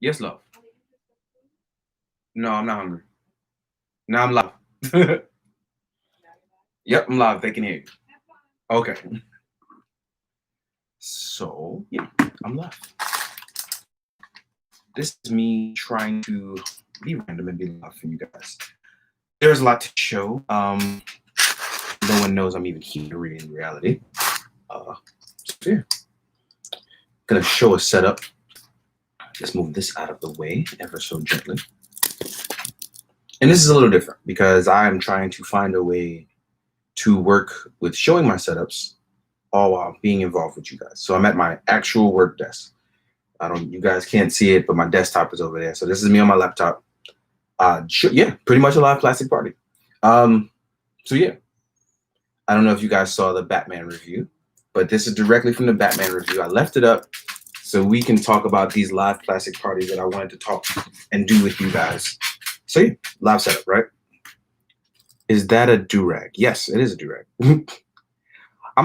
Yes, love. No, I'm not hungry. Now I'm live. Yep, I'm live. They can hear you. Okay. So, yeah, I'm live. This is me trying to be random and be live for you guys. There's a lot to show. No one knows I'm even here really in reality. So yeah, gonna show a setup. Let's move this out of the way ever so gently. And this is a little different because I'm trying to find a way to work with showing my setups all while being involved with you guys. So I'm at my actual work desk. You guys can't see it, but my desktop is over there. So this is me on my laptop. Yeah, pretty much a live plastic party. Um, so yeah, I don't know if you guys saw the Batman review, but this is directly from the Batman review. I left it up so we can talk about these live plastic parties that I wanted to talk and do with you guys. So yeah, live setup, right? Is that a do-rag? Yes, it is a do-rag. I'm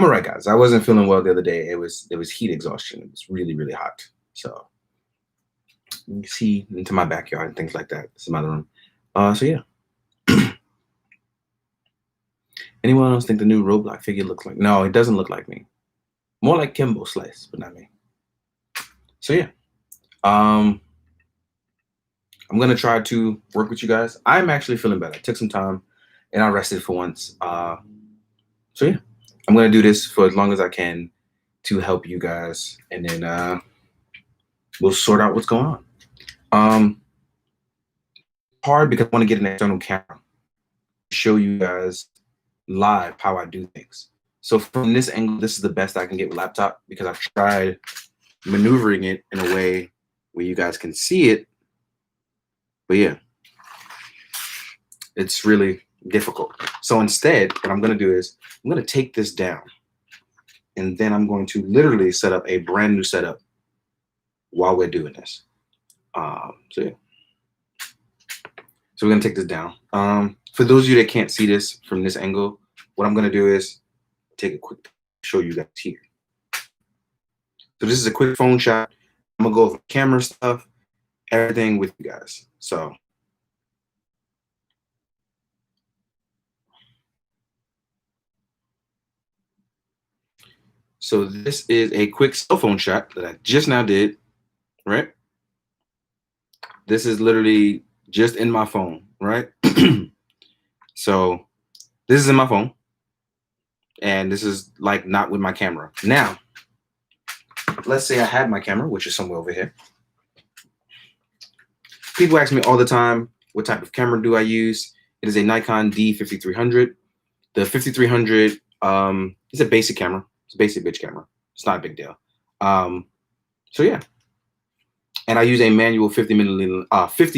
all right, guys. I wasn't feeling well the other day. It was heat exhaustion. It was really, really hot. So you can see into my backyard and things like that. This is my room. So yeah. Anyone else think the new Roblox figure looks like? No, it doesn't look like me. More like Kimbo Slice, but not me. So yeah. I'm gonna try to work with you guys. I'm actually feeling better. I took some time and I rested for once. So yeah, I'm gonna do this for as long as I can to help you guys, and then we'll sort out what's going on. Hard because I want to get an external camera to show you guys live how I do things. So from this angle, this is the best I can get with laptop because I've tried maneuvering it in a way where you guys can see it. But yeah, it's really difficult. So instead, what I'm going to do is I'm going to take this down and then I'm going to literally set up a brand new setup while we're doing this. So yeah. So we're going to take this down. For those of you that can't see this from this angle, what I'm going to do is take a quick show you guys here. So this is a quick phone shot. I'm going to go over camera stuff, everything with you guys. So this is a quick cell phone shot that I just now did, right? This is literally just in my phone, right? So this is in my phone, and this is like not with my camera. Now, let's say I had my camera, which is somewhere over here. People ask me all the time, what type of camera do I use? It is a Nikon D5300. The 5300 is a basic camera. It's a basic bitch camera. It's not a big deal. So yeah. And I use a manual 50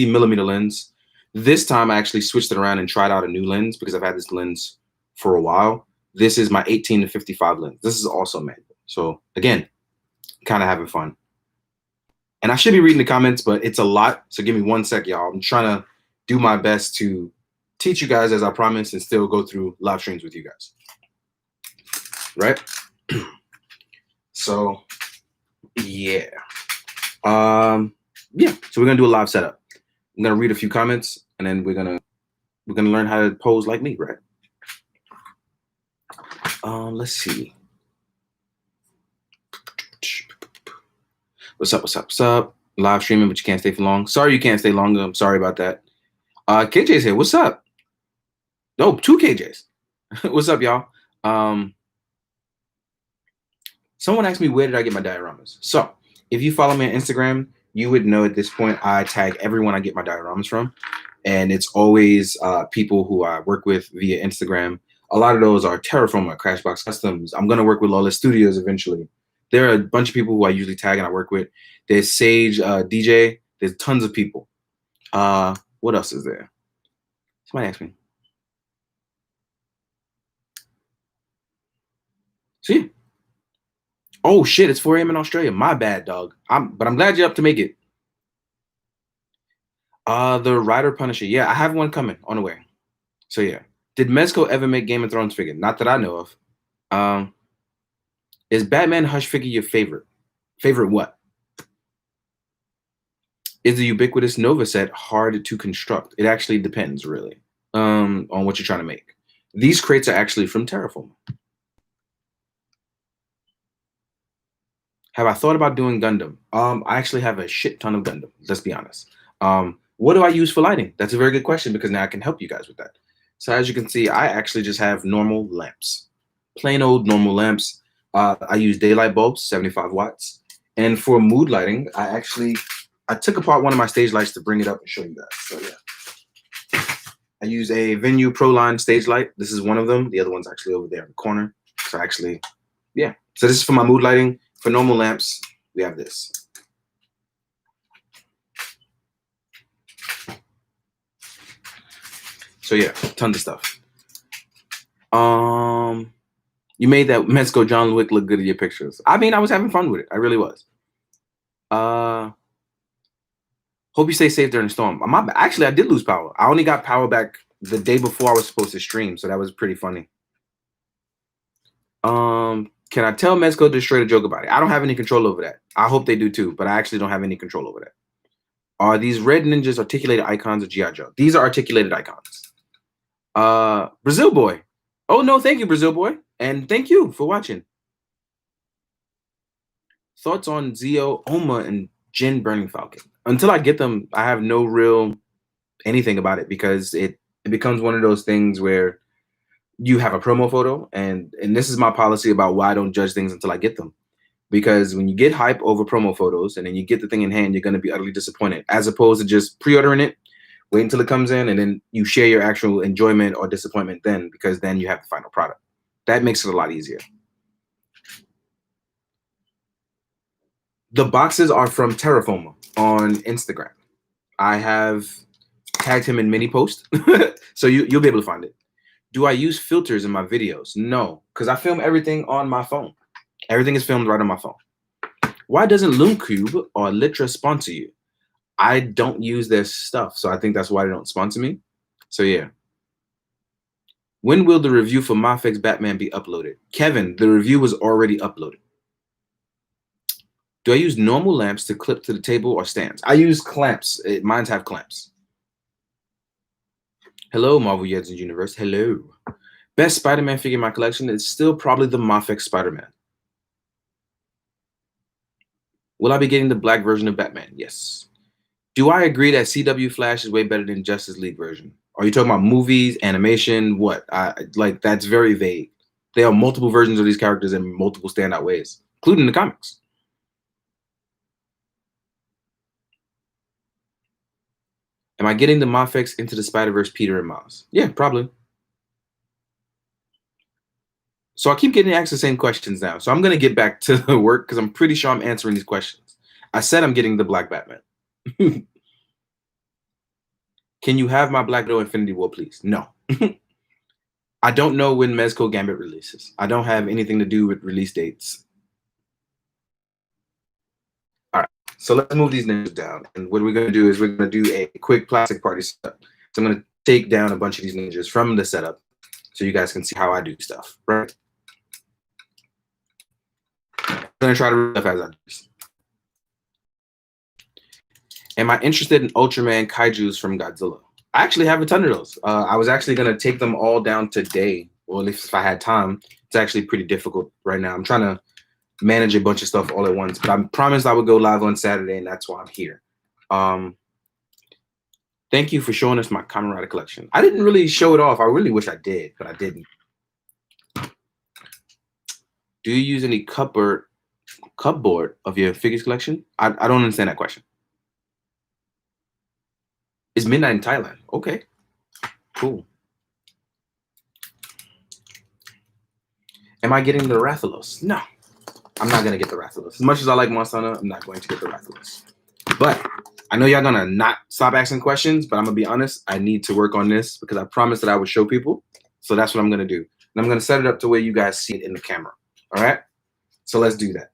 millimeter lens. This time I actually switched it around and tried out a new lens because I've had this lens for a while. This is my 18 to 55 lens. This is also manual. So again, kind of having fun. And I should be reading the comments, but it's a lot. So give me 1 sec, y'all. I'm trying to do my best to teach you guys as I promised and still go through live streams with you guys. Right? So yeah. Yeah, so we're gonna do a live setup. I'm gonna read a few comments and then we're gonna learn how to pose like me, right? Let's see. What's up? Live streaming, but you can't stay for long. Sorry you can't stay longer. I'm sorry about that. KJ's here. What's up? Oh, 2 KJs. What's up, y'all? Someone asked me where did I get my dioramas. So if you follow me on Instagram, you would know at this point I tag everyone I get my dioramas from. And it's always people who I work with via Instagram. A lot of those are Terraformer, Crashbox Customs. I'm going to work with Lawless Studios eventually. There are a bunch of people who I usually tag and I work with. There's Sage, DJ. There's tons of people. What else is there? Somebody asked me. See? Oh, shit. It's 4 a.m. in Australia. My bad, dog. But I'm glad you're up to make it. The Rider Punisher. Yeah, I have one coming on the way. So yeah. Did Mezco ever make Game of Thrones figure? Not that I know of. Is Batman Hush figure your favorite? Favorite what? Is the ubiquitous Nova set hard to construct? It actually depends, really, on what you're trying to make. These crates are actually from Terraform. Have I thought about doing Gundam? I actually have a shit ton of Gundam. Let's be honest. What do I use for lighting? That's a very good question because now I can help you guys with that. So as you can see, I actually just have normal lamps, plain old normal lamps. I use daylight bulbs, 75 watts. And for mood lighting, I took apart one of my stage lights to bring it up and show you guys. So yeah, I use a Venue Proline stage light. This is one of them. The other one's actually over there in the corner. So actually, yeah. So this is for my mood lighting. For normal lamps, we have this. So yeah, tons of stuff. You made that Mezco John Wick look good in your pictures. I mean, I was having fun with it. I really was. Hope you stay safe during the storm. Actually, I did lose power. I only got power back the day before I was supposed to stream, so that was pretty funny. Can I tell Mezco to straight a joke about it? I don't have any control over that. I hope they do too, but I actually don't have any control over that. Are these red ninjas articulated icons of G.I. Joe? These are articulated icons. Brazil Boy. Oh, no, thank you, Brazil Boy. And thank you for watching. Thoughts on Zeo, Oma, and Jin Burning Falcon? Until I get them, I have no real anything about it because it becomes one of those things where you have a promo photo, and this is my policy about why I don't judge things until I get them. Because when you get hype over promo photos and then you get the thing in hand, you're going to be utterly disappointed, as opposed to just pre-ordering it, wait until it comes in, and then you share your actual enjoyment or disappointment then, because then you have the final product. That makes it a lot easier. The boxes are from Terraform on Instagram. I have tagged him in many posts, so you'll be able to find it. Do I use filters in my videos? No, because I film everything on my phone. Everything is filmed right on my phone. Why doesn't LoomCube or Litra sponsor you? I don't use their stuff, so I think that's why they don't sponsor me. So yeah. When will the review for Mafex Batman be uploaded? Kevin, the review was already uploaded. Do I use normal lamps to clip to the table or stands? I use clamps. Mine have clamps. Hello, Marvel Yeds and Universe. Hello. Best Spider-Man figure in my collection is still probably the Mafex Spider-Man. Will I be getting the black version of Batman? Yes. Do I agree that CW Flash is way better than Justice League version? Are you talking about movies, animation, what? Like, that's very vague. There are multiple versions of these characters in multiple standout ways, including the comics. Am I getting the Mafex Into the Spider-Verse Peter and Miles? Yeah, probably. So I keep getting asked the same questions now. So I'm going to get back to the work because I'm pretty sure I'm answering these questions. I said I'm getting the Black Batman. Can you have my Black Widow Infinity War, please? No. I don't know when Mezco Gambit releases. I don't have anything to do with release dates. All right. So let's move these ninjas down. And what we're going to do is we're going to do a quick plastic party setup. So I'm going to take down a bunch of these ninjas from the setup so you guys can see how I do stuff, right? I'm going to try to do stuff as I do. Am I interested in Ultraman kaijus from Godzilla? I actually have a ton of those. I was actually going to take them all down today, or at least if I had time. It's actually pretty difficult right now. I'm trying to manage a bunch of stuff all at once, but I promised I would go live on Saturday, and that's why I'm here. Thank you for showing us my Kamen Rider collection. I didn't really show it off. I really wish I did, but I didn't. Do you use any cupboard of your figures collection? I don't understand that question. It's midnight in Thailand. Okay, cool. Am I getting the Rathalos? No, I'm not gonna get the Rathalos. As much as I like Monster Hunter, I'm not going to get the Rathalos. But I know y'all gonna not stop asking questions, but I'm gonna be honest. I need to work on this because I promised that I would show people. So that's what I'm gonna do. And I'm gonna set it up to where you guys see it in the camera. All right. So let's do that.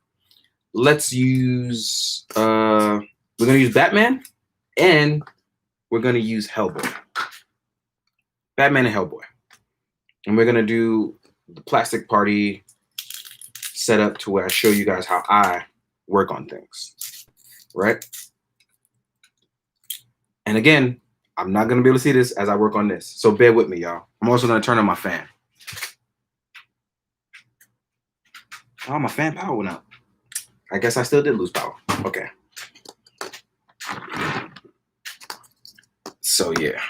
Let's use. We're gonna use Batman, and we're gonna use Hellboy. Batman and Hellboy, and we're gonna do the plastic party setup to where I show you guys how I work on things. Right. And again, I'm not gonna be able to see this as I work on this, so bear with me, y'all. I'm also gonna turn on my fan. Oh, my fan power went out. I guess I still did lose power. Okay. So yeah.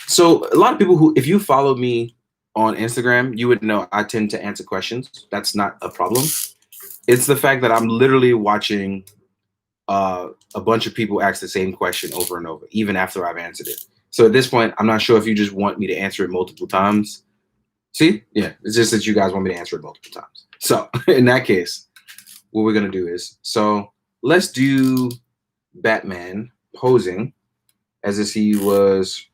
So a lot of people who, if you follow me on Instagram, you would know I tend to answer questions. That's not a problem. It's the fact that I'm literally watching a bunch of people ask the same question over and over, even after I've answered it. So at this point, I'm not sure if you just want me to answer it multiple times. See? Yeah, it's just that you guys want me to answer it multiple times. So in that case, what we're going to do is, so let's do Batman posing as if he was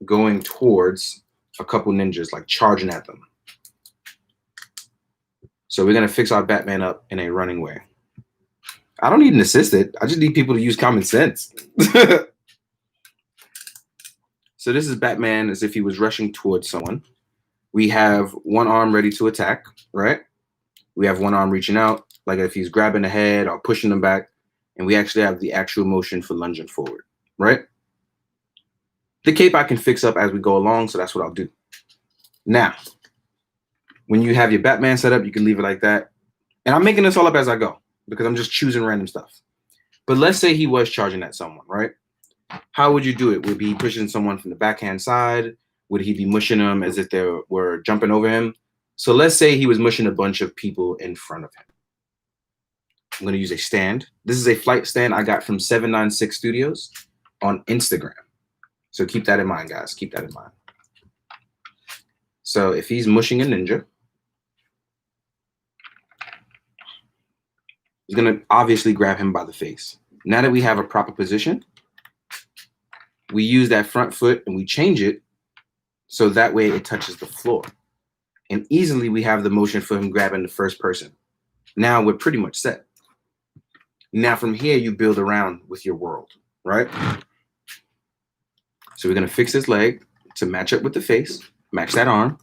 going towards a couple ninjas, like charging at them. So we're going to fix our Batman up in a running way. I don't need an assistant. I just need people to use common sense. So this is Batman as if he was rushing towards someone. We have one arm ready to attack, right? We have one arm reaching out, like if he's grabbing the head or pushing them back. And we actually have the actual motion for lunging forward, right? The cape I can fix up as we go along, so that's what I'll do. Now, when you have your Batman set up, you can leave it like that. And I'm making this all up as I go because I'm just choosing random stuff. But let's say he was charging at someone, right? How would you do it? Would he be pushing someone from the backhand side? Would he be mushing them as if they were jumping over him? So let's say he was mushing a bunch of people in front of him. I'm going to use a stand. This is a flight stand I got from 796 Studios on Instagram. So keep that in mind, guys. Keep that in mind. So if he's mushing a ninja, he's going to obviously grab him by the face. Now that we have a proper position, we use that front foot and we change it so that way it touches the floor. And easily we have the motion for him grabbing the first person. Now we're pretty much set. Now from here, you build around with your world, right? So we're going to fix his leg to match up with the face, match that arm.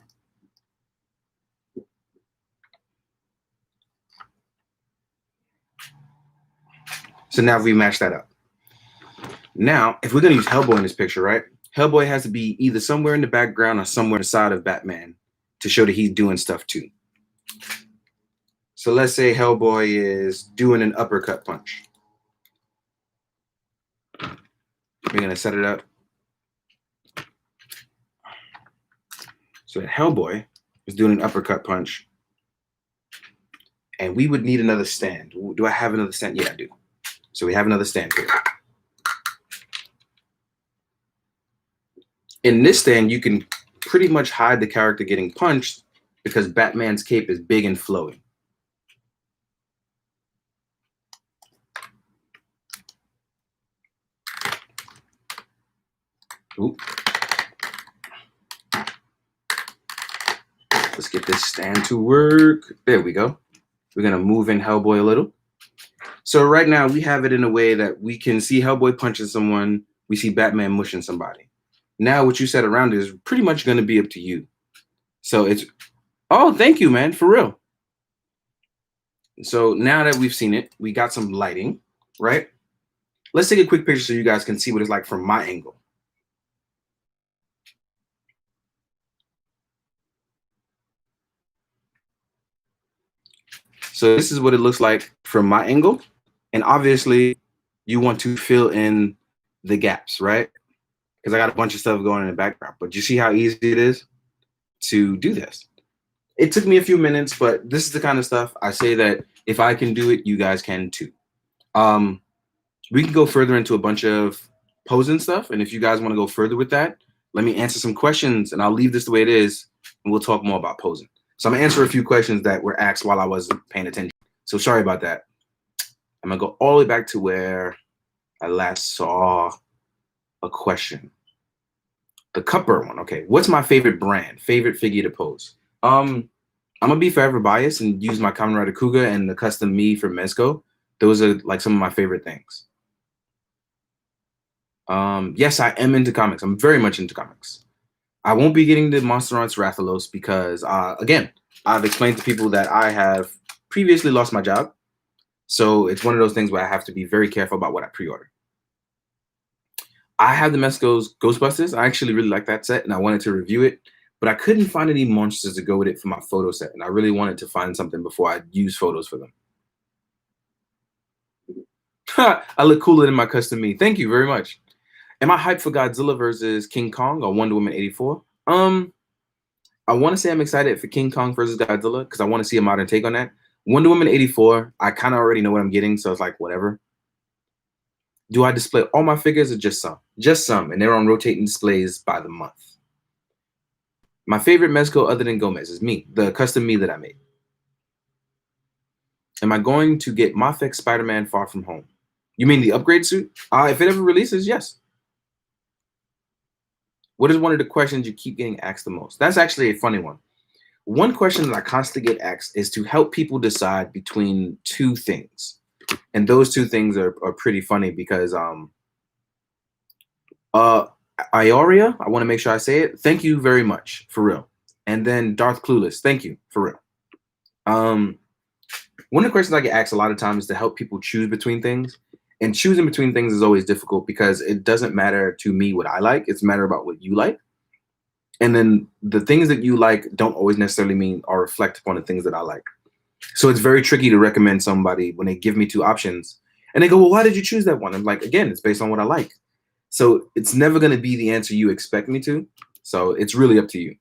So now we match that up. Now, if we're going to use Hellboy in this picture, right? Hellboy has to be either somewhere in the background or somewhere inside of Batman to show that he's doing stuff too. So let's say Hellboy is doing an uppercut punch. We're going to set it up so that Hellboy is doing an uppercut punch. And we would need another stand. Do I have another stand? Yeah, I do. So we have another stand here. In this stand, you can pretty much hide the character getting punched because Batman's cape is big and flowing. Ooh. Let's get this stand to work. There we go. We're going to move in Hellboy a little. So right now we have it in a way that we can see Hellboy punching someone. We see Batman mushing somebody. Now what you set around it is pretty much going to be up to you. So it's, oh, thank you, man, for real. So now that we've seen it, we got some lighting, right? Let's take a quick picture so you guys can see what it's like from my angle. So this is what it looks like from my angle. And obviously you want to fill in the gaps, right? Because I got a bunch of stuff going in the background. But you see how easy it is to do this? It took me a few minutes, but this is the kind of stuff I say that if I can do it, you guys can too. We can go further into a bunch of posing stuff. And if you guys want to go further with that, let me answer some questions and I'll leave this the way it is. And we'll talk more about posing. So I'm gonna answer a few questions that were asked while I wasn't paying attention. So sorry about that. I'm gonna go all the way back to where I last saw a question. The Cupper one. Okay, what's my favorite brand? Favorite figure to pose? I'm gonna be forever biased and use my Kamen Rider Kuga and the custom me from Mezco. Those are like some of my favorite things. Yes, I am into comics. I'm very much into comics. I won't be getting the Monster Hunter Rathalos because, again, I've explained to people that I have previously lost my job. So it's one of those things where I have to be very careful about what I pre-order. I have the Mezco's Ghostbusters. I actually really like that set and I wanted to review it, but I couldn't find any monsters to go with it for my photo set. And I really wanted to find something before I use photos for them. I look cooler than my custom me. Thank you very much. Am I hyped for Godzilla versus King Kong or Wonder Woman 84? I want to say I'm excited for King Kong versus Godzilla because I want to see a modern take on that. Wonder Woman 84, I kind of already know what I'm getting, so it's like whatever. Do I display all my figures or just some? Just some, and they're on rotating displays by the month. My favorite Mezco other than Gomez is me, the custom me that I made. Am I going to get Mafek Spider-Man Far From Home? You mean the upgrade suit? If it ever releases, yes. What is one of the questions you keep getting asked the most? That's actually a funny one. One question that I constantly get asked is to help people decide between two things. And those two things are pretty funny because Ioria, I want to make sure I say it. Thank you very much, for real. And then Darth Clueless, thank you, for real. One of the questions I get asked a lot of times is to help people choose between things. And choosing between things is always difficult because it doesn't matter to me what I like. It's a matter about what you like. And then the things that you like don't always necessarily mean or reflect upon the things that I like. So it's very tricky to recommend somebody when they give me two options and they go, well, why did you choose that one? I'm like, again, it's based on what I like. So it's never going to be the answer you expect me to. So it's really up to you.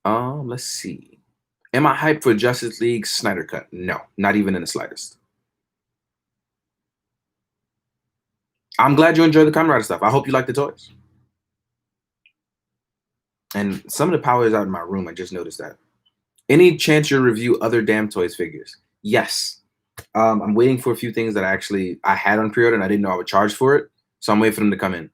Let's see. Am I hyped for Justice League Snyder Cut? No, not even in the slightest. I'm glad you enjoyed the Kamen Rider stuff. I hope you like the toys. And some of the power is out in my room. I just noticed that. Any chance you'll review other Damn Toys figures? Yes. I'm waiting for a few things that I had on pre-order and I didn't know I would charge for it. So I'm waiting for them to come in.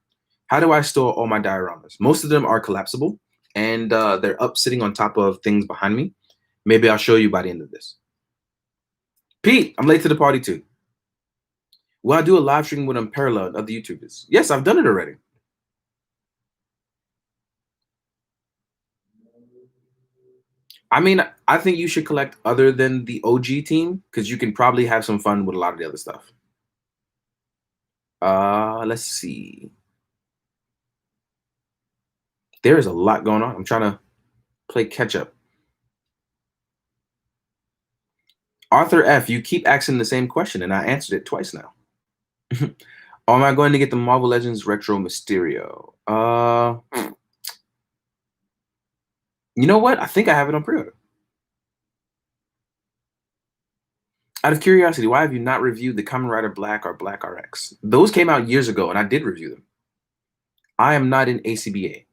How do I store all my dioramas? Most of them are collapsible and they're up sitting on top of things behind me. Maybe I'll show you by the end of this. Pete, I'm late to the party too. Will I do a live stream with Unparalleled other YouTubers? Yes, I've done it already. I mean, I think you should collect other than the OG team because you can probably have some fun with a lot of the other stuff. Let's see. There is a lot going on. I'm trying to play catch up. Arthur F, you keep asking the same question, and I answered it twice now. Am I going to get the Marvel Legends Retro Mysterio? You know what? I think I have it on pre-order. Out of curiosity, why have you not reviewed the Kamen Rider Black or Black RX? Those came out years ago, and I did review them. I am not in ACBA.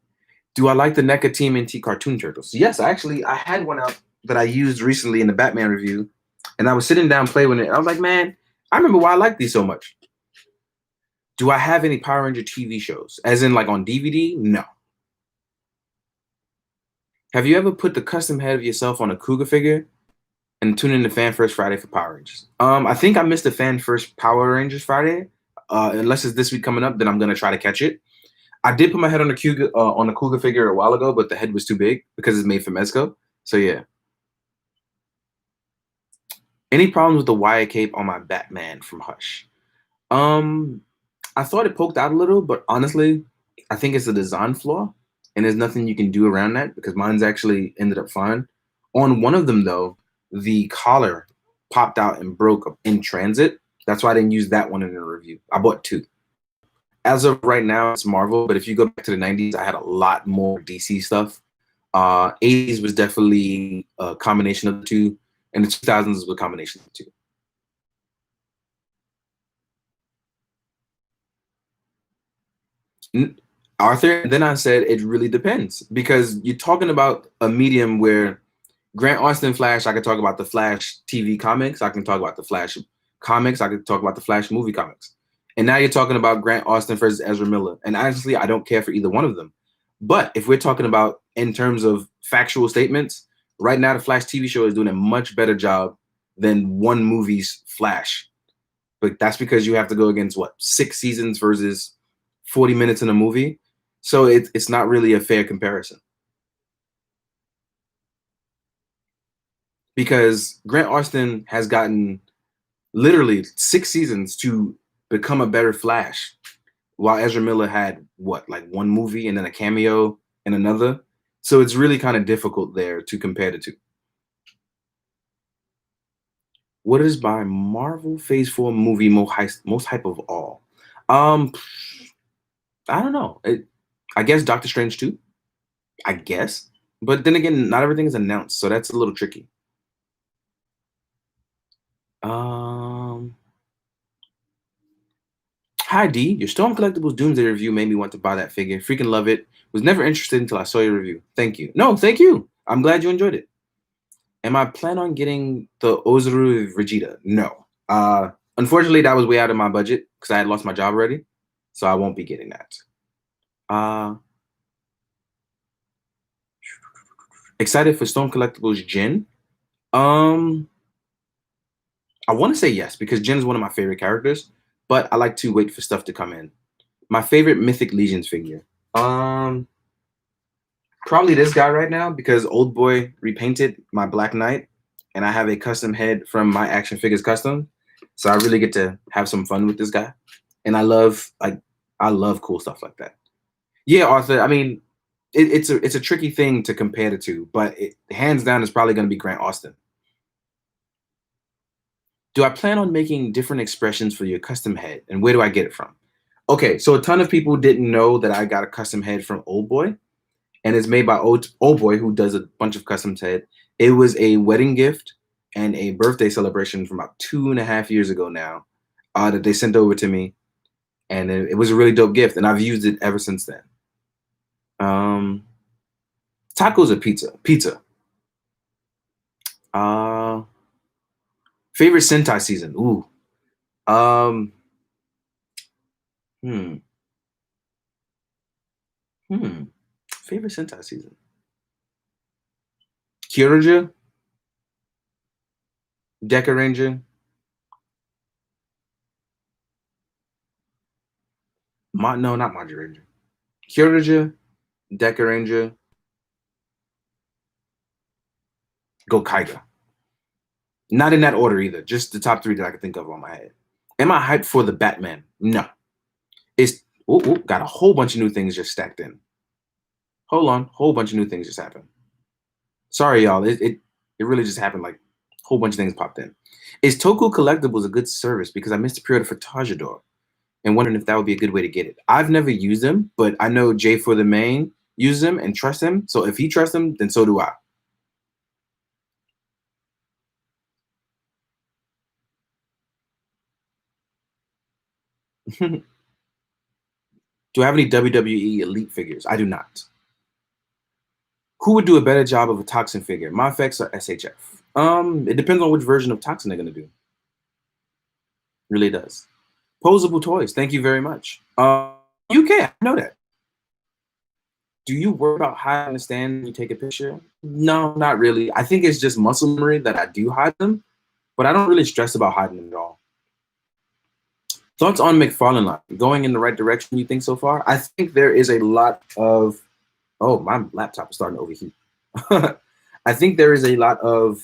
Do I like the NECA TMNT Cartoon Turtles? Yes, actually, I had one out that I used recently in the Batman review, and I was sitting down playing with it. I was like, man, I remember why I like these so much. Do I have any Power Ranger TV shows? As in, like on DVD? No. Have you ever put the custom head of yourself on a Cougar figure and tune in to Fan First Friday for Power Rangers? I think I missed the Fan First Power Rangers Friday. Unless it's this week coming up, then I'm gonna try to catch it. I did put my head on a Cougar figure a while ago, but the head was too big because it's made for Mezco. So yeah. Any problems with the wire cape on my Batman from Hush? I thought it poked out a little, but honestly, I think it's a design flaw, and there's nothing you can do around that because mine's actually ended up fine. On one of them, though, the collar popped out and broke in transit. That's why I didn't use that one in the review. I bought two. As of right now, it's Marvel, but if you go back to the 90s, I had a lot more DC stuff. 80s was definitely a combination of the two, and the 2000s was a combination of the two. Arthur, then I said it really depends because you're talking about a medium where Grant Austin Flash, I could talk about the Flash TV comics, I can talk about the Flash comics, I could talk about the Flash movie comics. And now you're talking about Grant Austin versus Ezra Miller. And honestly, I don't care for either one of them. But if we're talking about in terms of factual statements, right now the Flash TV show is doing a much better job than one movie's Flash. But that's because you have to go against what, 6 seasons versus 40 minutes in a movie. So it's not really a fair comparison. because Grant Austin has gotten literally 6 seasons to become a better Flash, while Ezra Miller had what, like one movie and then a cameo in another. So it's really kind of difficult there to compare the two. What is my Marvel Phase 4 movie most hype of all? Um, I don't know. I guess Doctor Strange 2. I guess. But then again, not everything is announced, so that's a little tricky. Um, Hi D, your Stone Collectibles Doomsday review made me want to buy that figure. Freaking love it. Was never interested until I saw your review. Thank you. No, thank you. I'm glad you enjoyed it. Am I plan on getting the Ozaru Vegeta? No. Unfortunately, that was way out of my budget because I had lost my job already, so I won't be getting that. Uh, Excited for Stone Collectibles Jin? Um, I want to say yes because Jin is one of my favorite characters, but I like to wait for stuff to come in. My favorite Mythic Legions figure. Um, Probably this guy right now because Old Boy repainted my Black Knight, and I have a custom head from my Action Figures Custom, so I really get to have some fun with this guy, and I love cool stuff like that. Yeah, Arthur. I mean, it's a tricky thing to compare the two, but hands down is probably going to be Grant Austin. Do I plan on making different expressions for your custom head, and where do I get it from? Okay, so a ton of people didn't know that I got a custom head from Old Boy, and it's made by Old Boy, who does a bunch of custom head. It was a wedding gift and a birthday celebration from about 2.5 years ago now, that they sent over to me, and it was a really dope gift, and I've used it ever since then. Um, Tacos or pizza? Pizza. Uh, Favorite Sentai season? Ooh. Um, hmm. Hmm. Favorite Sentai season? Kyoraja, Deca Ranger. No, not Maji Ranger. Kyoraja, Deca Ranger, Gokaiga. Not in that order either. Just the top three that I can think of on my head. Am I hyped for the Batman? No. It's got a whole bunch of new things just stacked in. Hold on, whole bunch of new things just happened. Sorry, y'all. It really just happened. Like a whole bunch of things popped in. Is Toku Collectibles a good service? Because I missed the pre-order for Tajador and wondering if that would be a good way to get it. I've never used them, but I know Jay for the main uses them and trusts him. So if he trusts them, then so do I. Do I have any WWE Elite figures? I do not. Who would do a better job of a Toxin figure, MyFX or SHF? It depends on which version of Toxin they're gonna do. Really does. Posable toys. Thank you very much. UK, I know that. Do you worry about hiding the stand when you take a picture? No, not really. I think it's just muscle memory that I do hide them, but I don't really stress about hiding them at all. Thoughts on McFarlane line? Going in the right direction, you think so far? I think there is a lot of. Oh, my laptop is starting to overheat. I think there is a lot of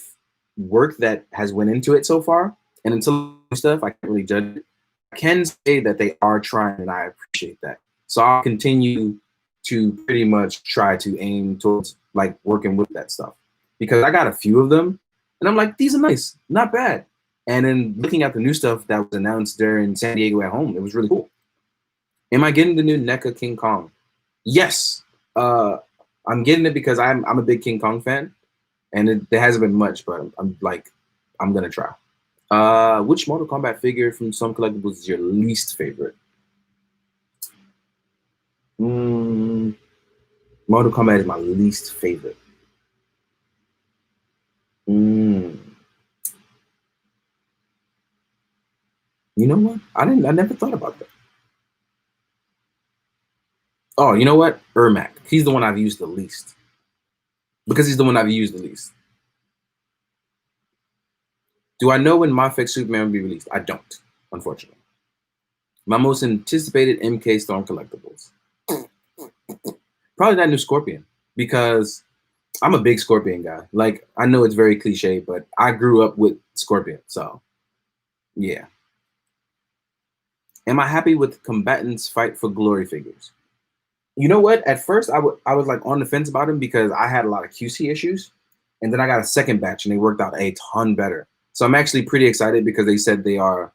work that has went into it so far, and until stuff, I can't really judge it. I can say that they are trying, and I appreciate that. So I'll continue to pretty much try to aim towards like working with that stuff because I got a few of them, and I'm like, these are nice, not bad. And then looking at the new stuff that was announced during San Diego at home, it was really cool. Am I getting the new NECA King Kong? Yes. Uh, I'm getting it because I'm a big King Kong fan, and there hasn't been much, but I'm gonna try. Which Mortal Kombat figure from some collectibles is your least favorite? Mm, Mortal Kombat is my least favorite. Mm, you know what? I never thought about that. Oh, you know what? Ermac. He's the one I've used the least because he's the one I've used the least. Do I know when Mafex Superman will be released? I don't, unfortunately. My most anticipated MK Storm collectibles. Probably that new Scorpion because I'm a big Scorpion guy. Like, I know it's very cliche, but I grew up with Scorpion, so yeah. Am I happy with combatants fight for glory figures? You know what? At first, I was like on the fence about them because I had a lot of QC issues, and then I got a second batch and they worked out a ton better. So I'm actually pretty excited because they said they are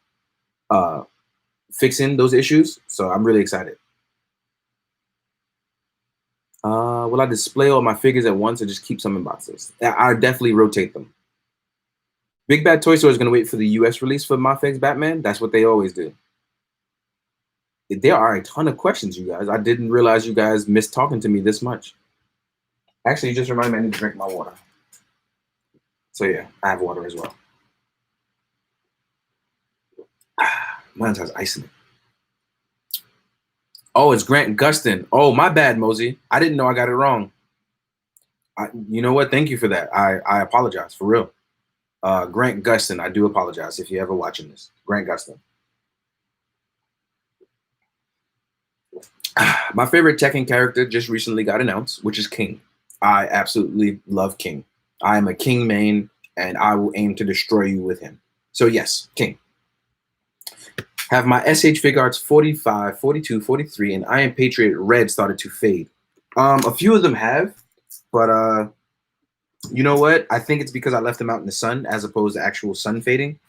uh, fixing those issues. So I'm really excited. Will I display all my figures at once or just keep some in boxes? I definitely rotate them. Big Bad Toy Store is going to wait for the US release for My Fix Batman. That's what they always do. There are a ton of questions, you guys. I didn't realize you guys missed talking to me this much. Actually, you just reminded me I need to drink my water. So yeah, I have water as well. Mine has ice in it. Oh, it's Grant Gustin. Oh, my bad, Mosey. I didn't know I got it wrong. You know what? Thank you for that. I apologize, for real. Grant Gustin, I do apologize if you're ever watching this. Grant Gustin. My favorite Tekken character just recently got announced, which is King. I absolutely love King. I am a King main, and I will aim to destroy you with him. So yes, King. Have my SH Figuarts 45, 42, 43, and Iron Patriot Red started to fade. A few of them have, but you know what? I think it's because I left them out in the sun as opposed to actual sun fading.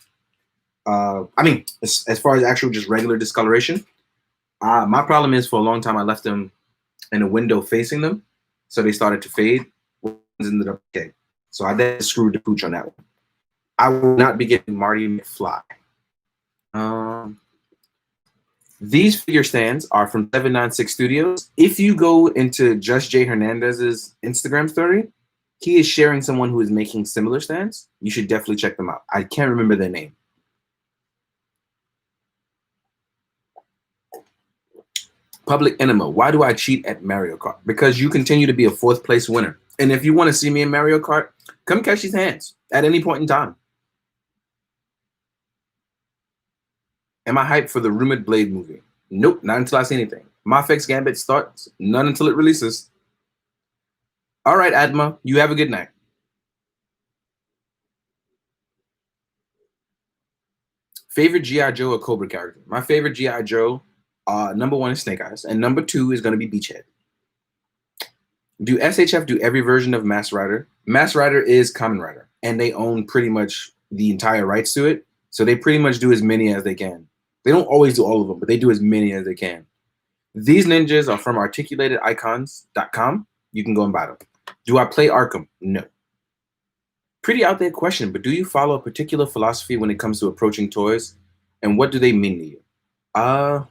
I mean, as far as actual just regular discoloration, my problem is for a long time I left them in a window facing them, so they started to fade. Ended up okay, so I then screwed the pooch on that one. I will not be getting Marty McFly. These figure stands are from 796 Studios. If you go into Just Jay Hernandez's Instagram story, he is sharing someone who is making similar stands. You should definitely check them out. I can't remember their name. Public Enema. Why do I cheat at Mario Kart? Because you continue to be a 4th place winner. And if you want to see me in Mario Kart, come catch these hands at any point in time. Am I hyped for the rumored Blade movie? Nope, not until I see anything. Mafex Gambit starts, none until it releases. All right, Adma, you have a good night. Favorite G.I. Joe or Cobra character? My favorite G.I. Joe, number 1 is Snake Eyes, and number 2 is going to be Beachhead. Do SHF do every version of Mass Rider? Mass Rider is Kamen Rider, and they own pretty much the entire rights to it, so they pretty much do as many as they can. They don't always do all of them, but they do as many as they can. These ninjas are from articulatedicons.com. You can go and buy them. Do I play Arkham? No. Pretty out there question, but do you follow a particular philosophy when it comes to approaching toys? And what do they mean to you?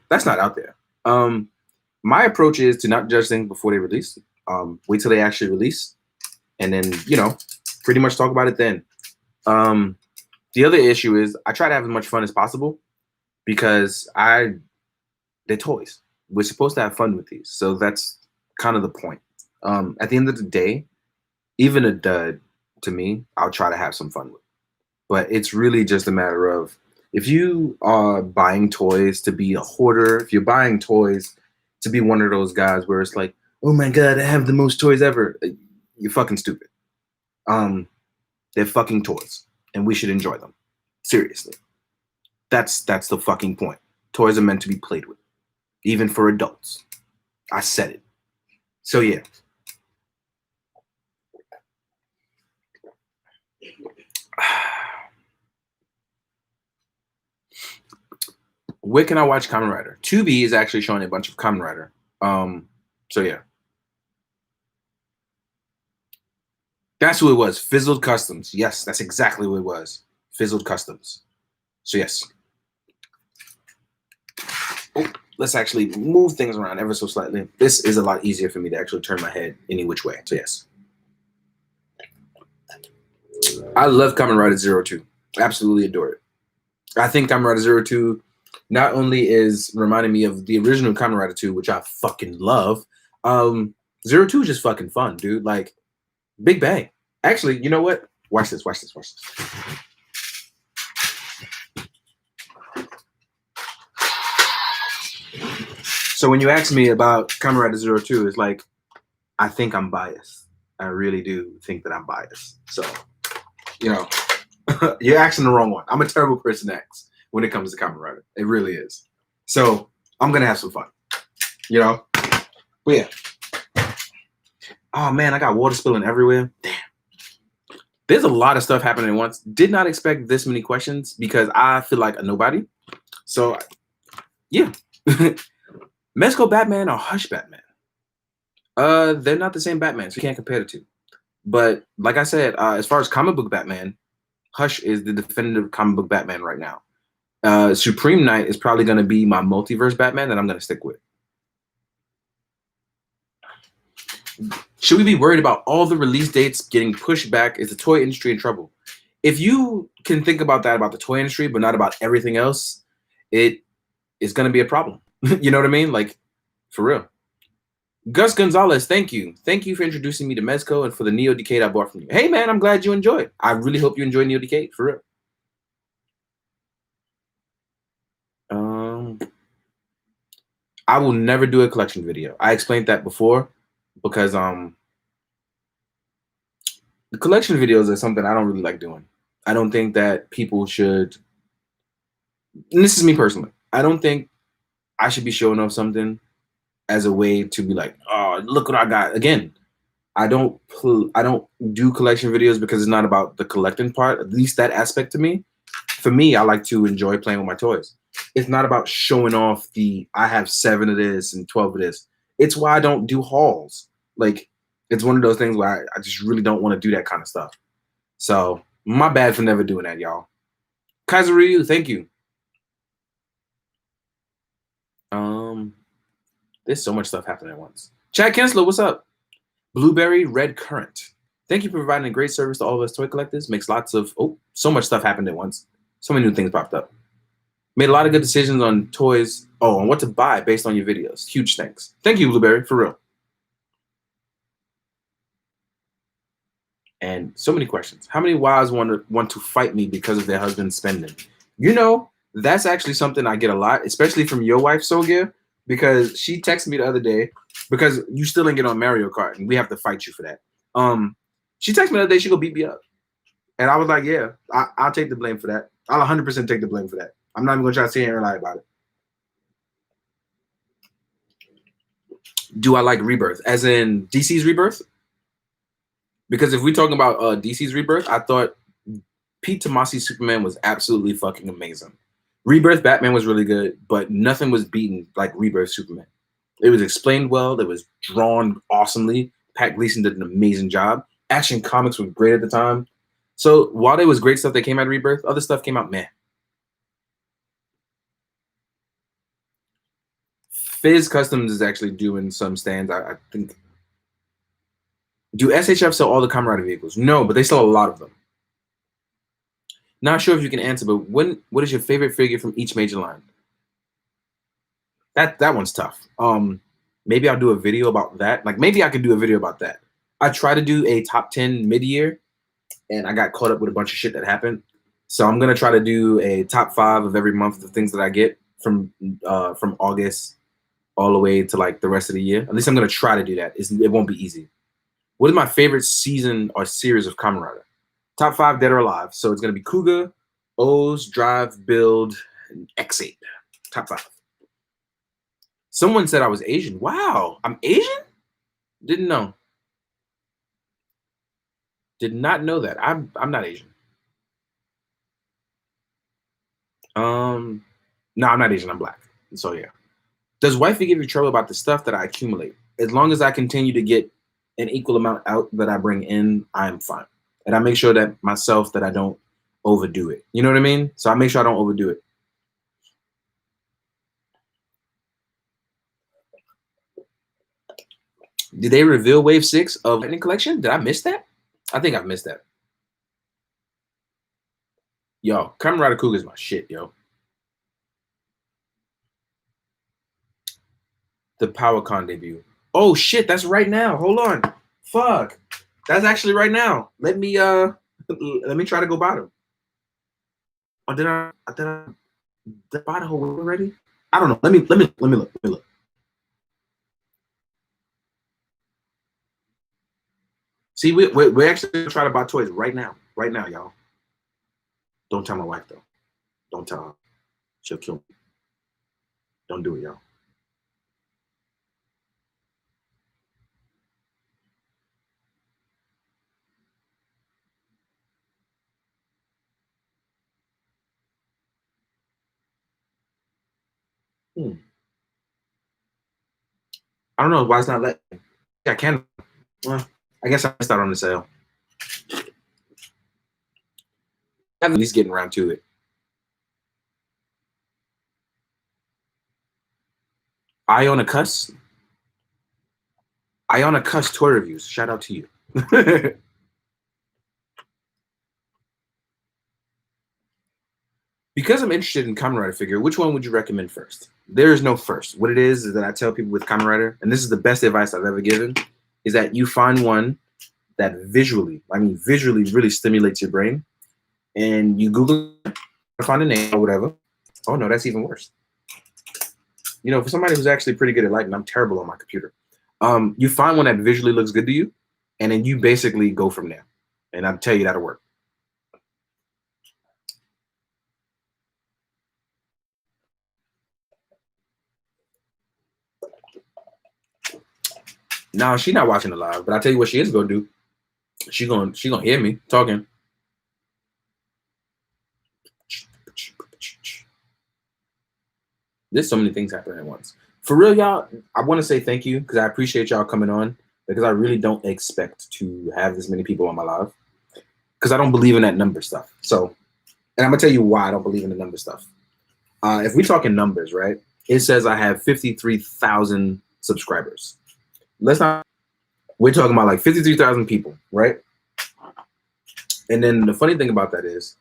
That's not out there. My approach is to not judge things before they release. Wait till they actually release. And then, pretty much talk about it then. The other issue is I try to have as much fun as possible because they're toys. We're supposed to have fun with these. So that's kind of the point. At the end of the day, even a dud, to me, I'll try to have some fun with. But it's really just a matter of if you are buying toys to be a hoarder, if you're buying toys to be one of those guys where it's like, oh my God, I have the most toys ever. You're fucking stupid. They're fucking toys and we should enjoy them. Seriously. That's the fucking point. Toys are meant to be played with. Even for adults. I said it. So yeah. Where can I watch Kamen Rider? Tubi is actually showing a bunch of Kamen Rider. So yeah. That's who it was. Fizzled Customs. Yes, that's exactly what it was. Fizzled Customs. So yes. Oh, let's actually move things around ever so slightly. This is a lot easier for me to actually turn my head any which way. So yes. I love Kamen Rider 02. Absolutely adore it. I think Kamen Rider 02 not only is reminding me of the original Kamen Rider 2, which I fucking love. 02 is just fucking fun, dude. Like, Big Bang. Actually, you know what? Watch this. So when you ask me about Kamen Rider 02, it's like, I think I'm biased. I really do think that I'm biased. So, you know, you're asking the wrong one. I'm a terrible person to ask when it comes to Kamen Rider. It really is. So I'm gonna have some fun. You know? But yeah. Oh man, I got water spilling everywhere. Damn. There's a lot of stuff happening at once. Did not expect this many questions because I feel like a nobody. So yeah. Mezco Batman or Hush Batman? They're not the same Batman, so you can't compare the two. But like I said, as far as comic book Batman, Hush is the definitive comic book Batman right now. Supreme Knight is probably going to be my multiverse Batman that I'm going to stick with. Should we be worried about all the release dates getting pushed back? Is the toy industry in trouble? If you can think about that about the toy industry, but not about everything else, it is going to be a problem. You know what I mean? Like, for real. Gus Gonzalez, thank you. Thank you for introducing me to Mezco and for the Neo Decade I bought from you. Hey, man, I'm glad you enjoyed. I really hope you enjoy Neo Decade, for real. I will never do a collection video. I explained that before because the collection videos are something I don't really like doing. I don't think that people should, and this is me personally, I don't think I should be showing off something as a way to be like, oh, look what I got. Again, I don't do collection videos because it's not about the collecting part, at least that aspect to me. For me, I like to enjoy playing with my toys. It's not about showing off I have 7 of this and 12 of this. It's why I don't do hauls. Like, it's one of those things where I just really don't want to do that kind of stuff. So, my bad for never doing that, y'all. Kaiser Ryu, thank you. There's so much stuff happening at once. Chad Kensler, what's up? Blueberry Red Current. Thank you for providing a great service to all of us toy collectors. Makes lots of, so much stuff happened at once. So many new things popped up. Made a lot of good decisions on toys. Oh, on what to buy based on your videos. Huge thanks. Thank you, Blueberry, for real. And so many questions. How many wives want to fight me because of their husband's spending? You know, that's actually something I get a lot, especially from your wife, Sogia, because she texted me the other day because you still didn't get on Mario Kart and we have to fight you for that. She texted me the other day, she go beat me up. And I was like, yeah, I'll take the blame for that. I'll 100% take the blame for that. I'm not even going to try to sit here and lie about it. Do I like Rebirth? As in DC's Rebirth? Because if we're talking about DC's Rebirth, I thought Pete Tomasi's Superman was absolutely fucking amazing. Rebirth Batman was really good, but nothing was beaten like Rebirth Superman. It was explained well. It was drawn awesomely. Pat Gleason did an amazing job. Action Comics were great at the time. So while there was great stuff that came out of Rebirth, other stuff came out meh. Fizz Customs is actually doing some stands. I think. Do SHF sell all the Kamen Rider vehicles? No, but they sell a lot of them. Not sure if you can answer, but what is your favorite figure from each major line? That one's tough. Maybe I'll do a video about that. Like maybe I could do a video about that. I try to do a top 10 mid-year, and I got caught up with a bunch of shit that happened. So I'm gonna try to do a top 5 of every month of things that I get from August all the way to like the rest of the year. At least I'm gonna try to do that. It won't be easy. What is my favorite season or series of Kamen Rider? Top 5 dead or alive. So it's gonna be Kuga, O's, Drive, Build, and X8. Top 5. Someone said I was Asian. Wow, I'm Asian? Didn't know. Did not know that. I'm not Asian. No, I'm not Asian. I'm black. So yeah. Does wifey give you trouble about the stuff that I accumulate? As long as I continue to get an equal amount out that I bring in, I'm fine. And I make sure that myself that I don't overdo it. You know what I mean? So I make sure I don't overdo it. Did they reveal Wave 6 of Lightning Collection? Did I miss that? I think I've missed that. Yo, Kamen Rider Kuga is my shit, yo. The PowerCon debut. Oh shit, that's right now. Hold on. Fuck. That's actually right now. Let me try to go buy them. Oh, did I buy the whole wave already? I don't know. Let me look. See, we're actually gonna try to buy toys right now, y'all. Don't tell my wife though. Don't tell her. She'll kill me. Don't do it, y'all. I don't know why it's not letting me. Yeah, I can. Well, I guess I missed out on the sale. I'm at least getting around to it. Iona Cuss toy reviews. Shout out to you. Because I'm interested in Kamen Rider figure, which one would you recommend first? There is no first. What it is that I tell people with Kamen Rider, and this is the best advice I've ever given, is that you find one that visually really stimulates your brain, and you Google it, find a name or whatever. Oh no, that's even worse. You know, for somebody who's actually pretty good at lighting, I'm terrible on my computer. You find one that visually looks good to you, and then you basically go from there. And I'll tell you that'll work. Now she's not watching the live, but I'll tell you what she is gonna do. She gonna hear me talking. There's so many things happening at once. For real, y'all, I want to say thank you because I appreciate y'all coming on because I really don't expect to have this many people on my live because I don't believe in that number stuff. So, and I'm gonna tell you why I don't believe in the number stuff. If we talk in numbers, right? It says I have 53,000 subscribers. Let's not. We're talking about like 53,000 people, right? And then the funny thing about that is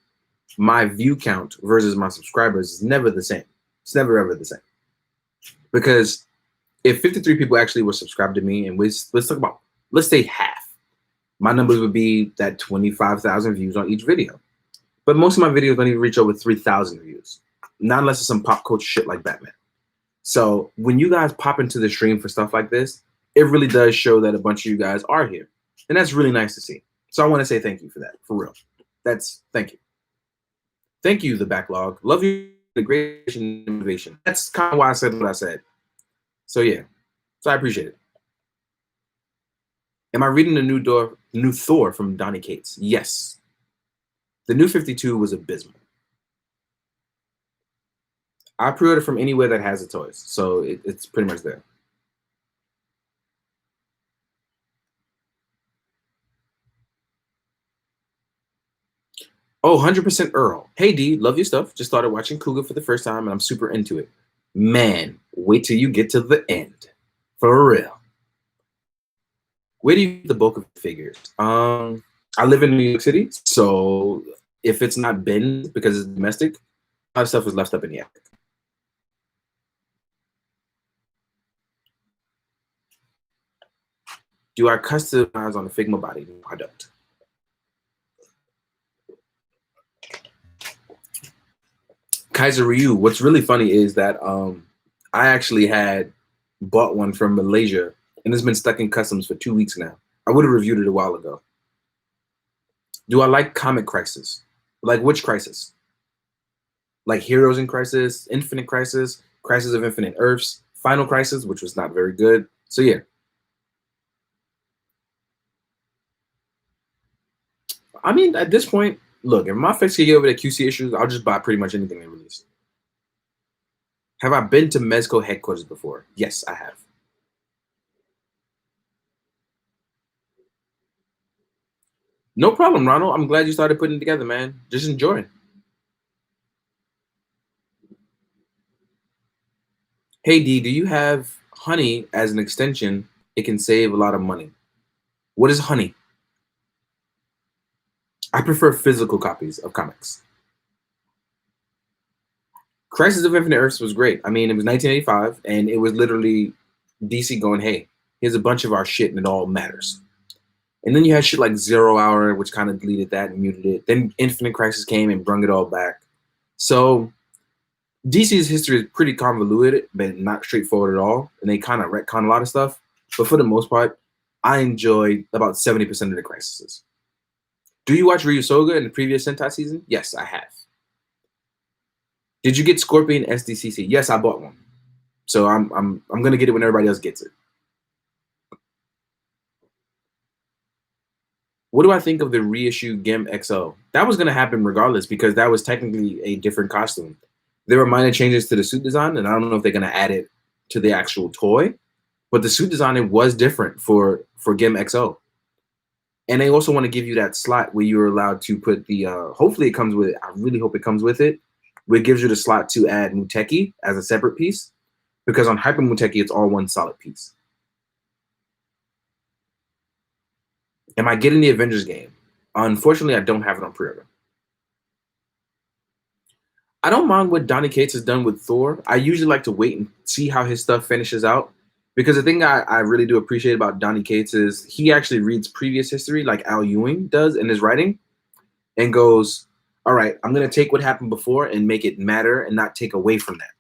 my view count versus my subscribers is never the same. It's never ever the same. Because if 53 people actually were subscribed to me, and let's talk about, let's say half, my numbers would be that 25,000 views on each video. But most of my videos don't even reach over 3,000 views. Not unless it's some pop culture shit like Batman. So when you guys pop into the stream for stuff like this, it really does show that a bunch of you guys are here. And that's really nice to see. So I want to say thank you for that, for real. Thank you. Thank you, The Backlog. Love you, the great innovation. That's kind of why I said what I said. So yeah, so I appreciate it. Am I reading the new Thor from Donny Cates? Yes. The new 52 was abysmal. I pre-ordered from anywhere that has the toys, so it's pretty much there. Oh, 100% Earl. Hey, D, love your stuff. Just started watching Cougar for the first time, and I'm super into it. Man, wait till you get to the end. For real. Where do you get the bulk of figures? I live in New York City, so if it's not bins because it's domestic, a lot of stuff is left up in the attic. Do I customize on the Figma body? No, I don't. Kaiser Ryu. What's really funny is that I actually had bought one from Malaysia, and it's been stuck in customs for 2 weeks now. I would have reviewed it a while ago. Do I like Comic Crisis? Like which Crisis? Like Heroes in Crisis, Infinite Crisis, Crisis of Infinite Earths, Final Crisis, which was not very good. So yeah. I mean, at this point, look, if my fix can get over the QC issues, I'll just buy pretty much anything they release. Have I been to Mezco headquarters before? Yes, I have. No problem, Ronald. I'm glad you started putting it together, man. Just enjoy. Hey, D, do you have Honey as an extension? It can save a lot of money. What is Honey? I prefer physical copies of comics. Crisis of Infinite Earths was great. I mean, it was 1985, and it was literally DC going, hey, here's a bunch of our shit, and it all matters. And then you had shit like Zero Hour, which kind of deleted that and muted it. Then Infinite Crisis came and brung it all back. So DC's history is pretty convoluted, but not straightforward at all. And they kind of retcon a lot of stuff. But for the most part, I enjoyed about 70% of the crises. Do you watch Ryusoga in the previous Sentai season? Yes, I have. Did you get Scorpion SDCC? Yes, I bought one. So I'm gonna get it when everybody else gets it. What do I think of the reissue Gem XO? That was gonna happen regardless because that was technically a different costume. There were minor changes to the suit design, and I don't know if they're gonna add it to the actual toy, but the suit design it was different for Gem XO. And they also want to give you that slot where you're allowed to put the hopefully it comes with it. I really hope it comes with it, where it gives you the slot to add Muteki as a separate piece. Because on Hyper Muteki, it's all one solid piece. Am I getting the Avengers game? Unfortunately, I don't have it on pre-order. I don't mind what Donny Cates has done with Thor. I usually like to wait and see how his stuff finishes out. Because the thing I really do appreciate about Donny Cates is he actually reads previous history like Al Ewing does in his writing and goes, all right, I'm going to take what happened before and make it matter and not take away from that,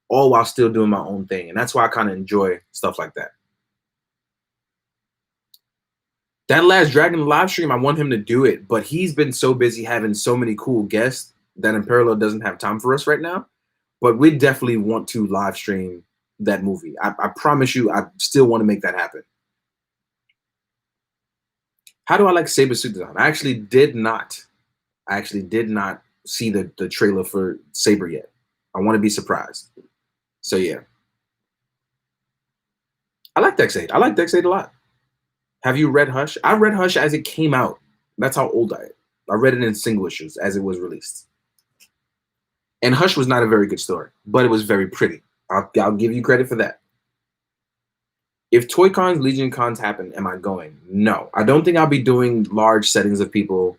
all while still doing my own thing. And that's why I kind of enjoy stuff like that. That Last Dragon live stream, I want him to do it, but he's been so busy having so many cool guests that Imperial doesn't have time for us right now. But we definitely want to live stream that movie. I promise you, I still want to make that happen. How do I like Saber suit design? I actually did not see the trailer for Saber yet. I want to be surprised. So yeah. I like Dex8. I like Dex8 a lot. Have you read Hush? I read Hush as it came out. That's how old I am. I read it in single issues as it was released. And Hush was not a very good story, but it was very pretty. I'll give you credit for that. If Toy Cons, Legion Cons happen, am I going? No. I don't think I'll be doing large settings of people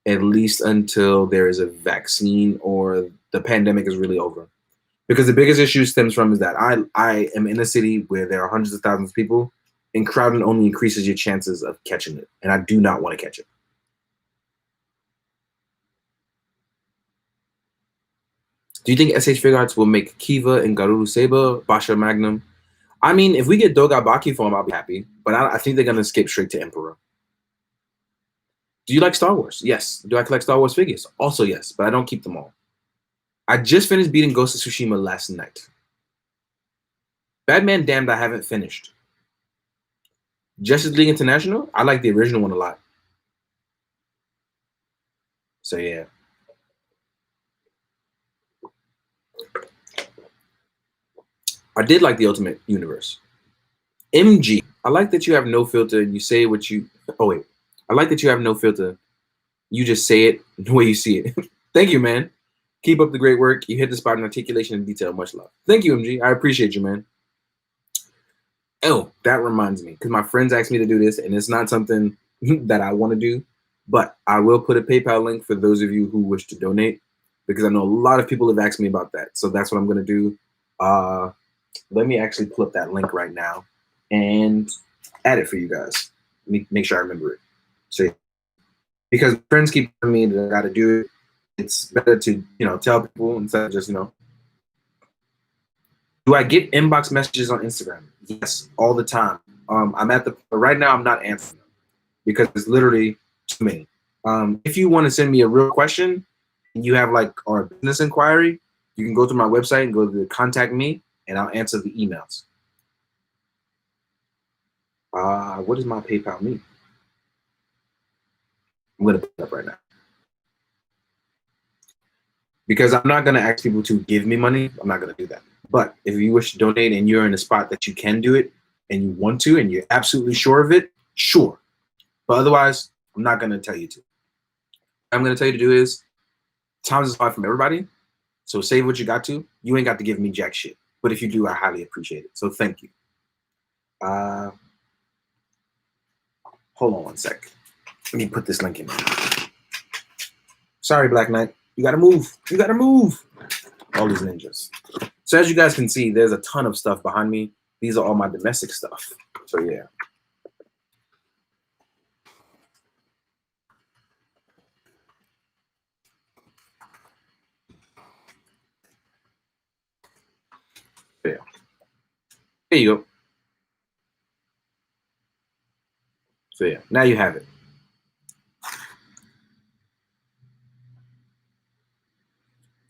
at least until there is a vaccine or the pandemic is really over. Because the biggest issue stems from is that I am in a city where there are hundreds of thousands of people, and crowding only increases your chances of catching it. And I do not want to catch it. Do you think SH Figure Arts will make Kiva and Garuru Saber, Basha Magnum? I mean, if we get Dogabaki form, I'll be happy. But I think they're going to skip straight to Emperor. Do you like Star Wars? Yes. Do I collect Star Wars figures? Also yes, but I don't keep them all. I just finished beating Ghost of Tsushima last night. Batman Damned I haven't finished. Justice League International, I like the original one a lot. So yeah. I did like the Ultimate Universe. MG, I like that you have no filter and you say what you... Oh wait. I like that you have no filter. You just say it the way you see it. Thank you, man. Keep up the great work. You hit the spot in articulation and detail. Much love. Thank you, MG. I appreciate you, man. Oh, that reminds me, because my friends asked me to do this, and it's not something that I want to do, but I will put a PayPal link for those of you who wish to donate, because I know a lot of people have asked me about that. So that's what I'm going to do. Let me actually pull up that link right now and add it for you guys. Let me make sure I remember it. So, because friends keep telling me that I got to do it, it's better to, tell people instead of just, Do I get inbox messages on Instagram? Yes, all the time. I'm at the right now. I'm not answering them because it's literally too many. If you want to send me a real question and you have or a business inquiry, you can go to my website and go to contact me, and I'll answer the emails. What does my PayPal mean? I'm gonna put it up right now because I'm not gonna ask people to give me money. I'm not gonna do that. But if you wish to donate and you're in a spot that you can do it and you want to and you're absolutely sure of it, sure. But otherwise, I'm not going to tell you to. What I'm going to tell you to do is time is hard from everybody. So save what you got to. You ain't got to give me jack shit. But if you do, I highly appreciate it. So thank you. Hold on one sec. Let me put this link in. Sorry, Black Knight. You got to move. You got to move. All these ninjas. So as you guys can see, there's a ton of stuff behind me. These are all my domestic stuff. So yeah. There you go. So yeah, now you have it.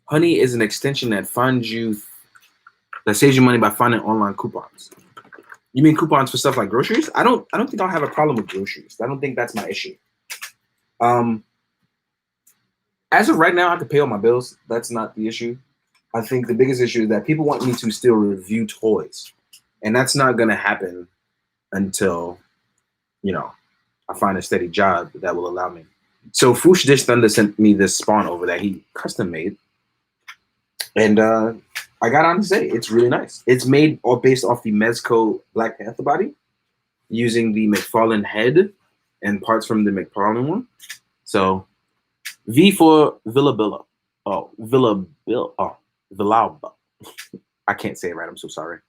Honey is an extension that saves you money by finding online coupons. You mean coupons for stuff like groceries? I don't think I'll have a problem with groceries. I don't think that's my issue. As of right now, I can pay all my bills. That's not the issue. I think the biggest issue is that people want me to still review toys. And that's not going to happen until, I find a steady job that will allow me. So Foosh Dish Thunder sent me this spawn over that he custom made. And I got on to say, it's really nice. It's made all based off the Mezco Black Panther body, using the McFarlane head and parts from the McFarlane one. So V for Villabilla. Oh, Villabill. Oh, Villaba. I can't say it right. I'm so sorry.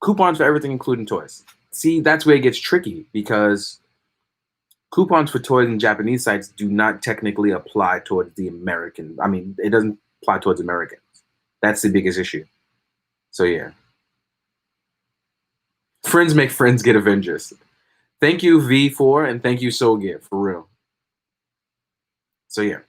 Coupons for everything, including toys. See, that's where it gets tricky because coupons for toys in Japanese sites do not technically apply towards the American. I mean, it doesn't apply towards Americans. That's the biggest issue. So yeah. Friends make friends get Avengers. Thank you, V4, and thank you, Soulgear, for real. So yeah.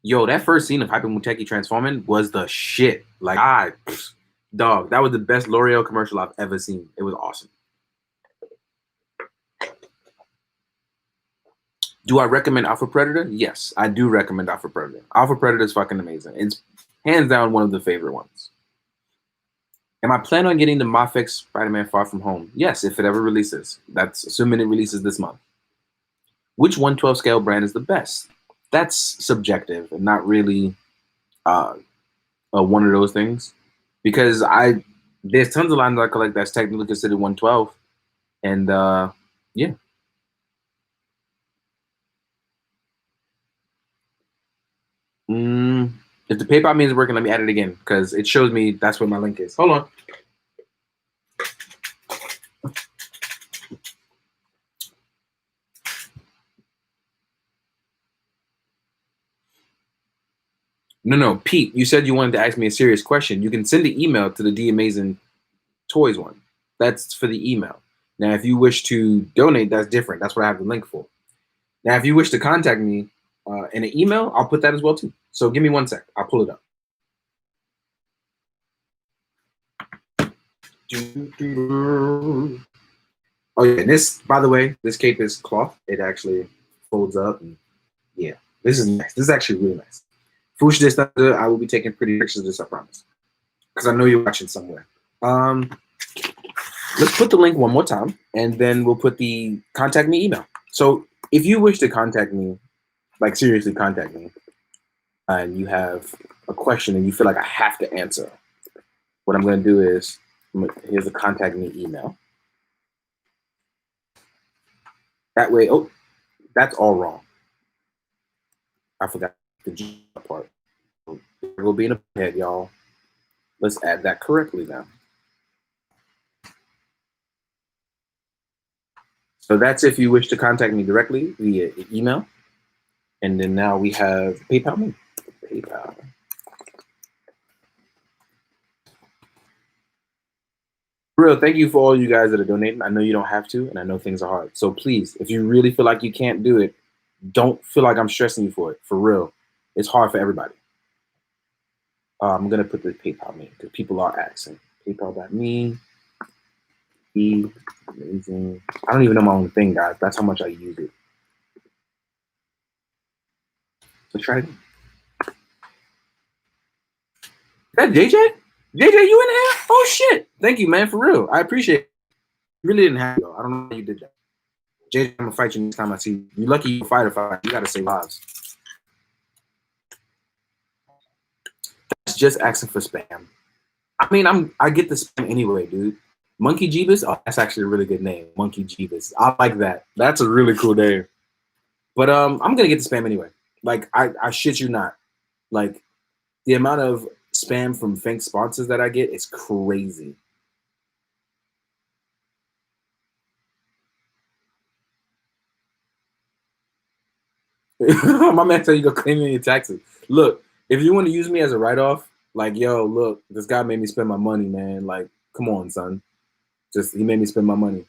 Yo, that first scene of Hyper Muteki transforming was the shit. Like, dog, that was the best L'Oreal commercial I've ever seen. It was awesome. Do I recommend Alpha Predator? Yes, I do recommend Alpha Predator. Alpha Predator is fucking amazing. It's hands down one of the favorite ones. Am I planning on getting the Mafex Spider-Man Far From Home? Yes, if it ever releases. That's assuming it releases this month. Which 112 scale brand is the best? That's subjective and not really one of those things. Because there's tons of lines I collect that's technically considered 112. And yeah. If the PayPal means working, let me add it again because it shows me that's where my link is. Hold on. No, Pete, you said you wanted to ask me a serious question. You can send an email to the D Amazing Toys one. That's for the email. Now, if you wish to donate, that's different. That's what I have the link for. Now, if you wish to contact me in an email, I'll put that as well too. So give me 1 sec. I'll pull it up. Oh yeah, and this, by the way, this cape is cloth. It actually folds up, and yeah, this is nice. This is actually really nice. Foosh Dish Thunder, I will be taking pretty pictures of this, I promise, because I know you're watching somewhere. Let's put the link one more time, and then we'll put the contact me email. So if you wish to contact me, like seriously contact me, and you have a question and you feel like I have to answer, what I'm going to do is, here's a contact me email. That way, oh, that's all wrong. I forgot the G part. It will be in a head, y'all. Let's add that correctly now. So that's if you wish to contact me directly via email. And then now we have PayPal me. PayPal. Real, thank you for all you guys that are donating. I know you don't have to, and I know things are hard. So please, if you really feel like you can't do it, don't feel like I'm stressing you for it. For real. It's hard for everybody. I'm going to put the PayPal me because people are asking. PayPal.me. Amazing. I don't even know my own thing, guys. That's how much I use it. So try it. Is that JJ? JJ, you in here? Oh shit! Thank you, man. For real, I appreciate it. You really didn't have to. I don't know how you did that. JJ, I'm gonna fight you next time I see you. You're lucky you fight a fight. You gotta save lives. That's just asking for spam. I mean, I get the spam anyway, dude. Monkey Jeebus. Oh, that's actually a really good name. Monkey Jeebus. I like that. That's a really cool name. But I'm gonna get the spam anyway. Like I shit you not. Like the amount of spam from fake sponsors that I get is crazy. My man said you go claim your taxes. Look, if you want to use me as a write-off, like yo, look, this guy made me spend my money, man. Like, Come on, son. Just he made me spend my money.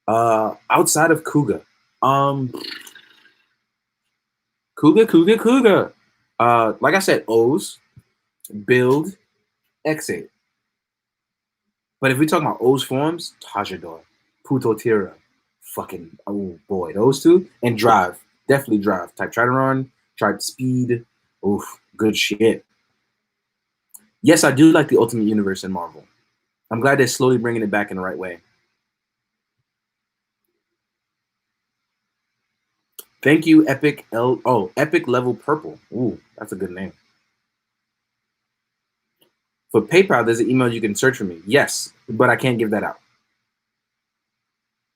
Outside of Kuga, Kuga. Like I said, O's, Build, X8. But if we talk about O's forms, Tajador, Puto Tira, fucking oh boy, those two, and Drive, definitely Drive. Type Trideron, Type Speed, oof, good shit. Yes, I do like the Ultimate Universe in Marvel. I'm glad they're slowly bringing it back in the right way. Thank you, Epic Epic Level Purple. Ooh, that's a good name. For PayPal, there's an email you can search for me. Yes, but I can't give that out.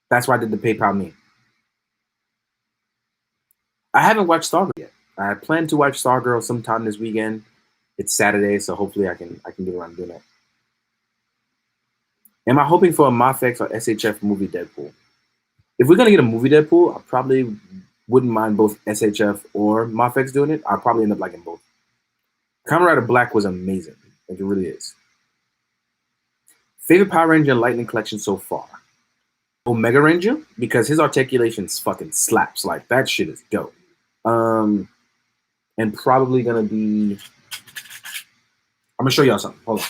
That's why I did the PayPal me. I haven't watched Stargirl yet. I plan to watch Stargirl sometime this weekend. It's Saturday, so hopefully I can get around doing that. Am I hoping for a Mafex or SHF movie Deadpool? If we're gonna get a movie Deadpool, I probably wouldn't mind both SHF or Mafex doing it. I'll probably end up liking both. Kamen Rider Black was amazing. Like it really is. Favorite Power Ranger Lightning collection so far? Omega Ranger, because his articulation fucking slaps. Like that shit is dope. And probably gonna be. I'm gonna show y'all something. Hold on.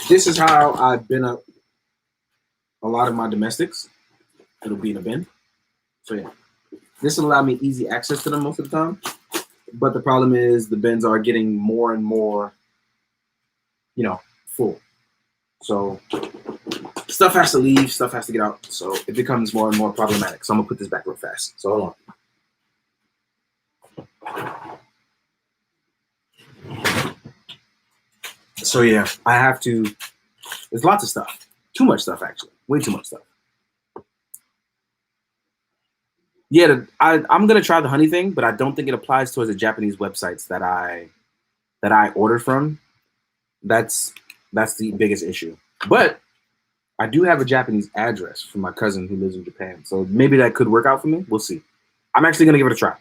This is how I've been up a lot of my domestics. It'll be in a bin. So yeah, this will allow me easy access to them most of the time. But the problem is the bins are getting more and more, full. So stuff has to leave, stuff has to get out. So it becomes more and more problematic. So I'm gonna put this back real fast. So hold on. So yeah, I have to. There's lots of stuff. Too much stuff, actually. Way too much stuff. Yeah, I'm gonna try the honey thing, but I don't think it applies towards the Japanese websites that I ordered from. That's the biggest issue. But I do have a Japanese address from my cousin who lives in Japan, so maybe that could work out for me. We'll see. I'm actually gonna give it a try.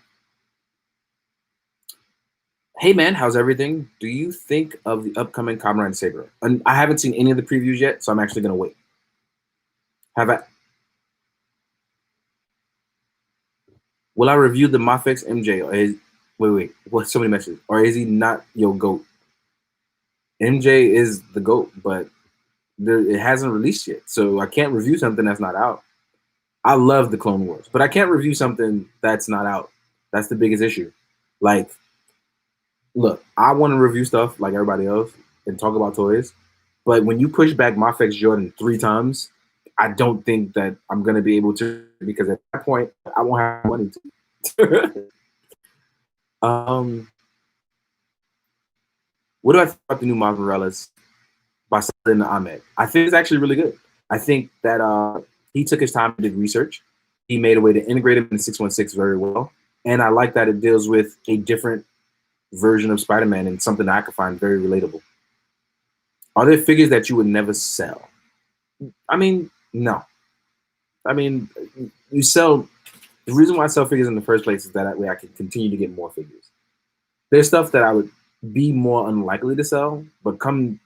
Hey man, how's everything? Do you think of the upcoming Kamen Rider Saber? And I haven't seen any of the previews yet, so I'm actually gonna wait. Will I review the Mafex MJ? Or wait, what? So many messages. Or is he not your GOAT? MJ is the GOAT, but it hasn't released yet, so I can't review something that's not out. I love the Clone Wars, but I can't review something that's not out. That's the biggest issue. Like, look, I want to review stuff like everybody else and talk about toys, but when you push back Mafex Jordan 3 times, I don't think that I'm gonna be able to, because at that point I won't have money to. What do I think about the new Marvelellas by Saladin Ahmed? I think it's actually really good. I think that he took his time and did research. He made a way to integrate him in 616 very well, and I like that it deals with a different version of Spider-Man and something that I could find very relatable. Are there figures that you would never sell? I mean, no. I mean, you sell. The reason why I sell figures in the first place is that way I can continue to get more figures. There's stuff that I would be more unlikely to sell, but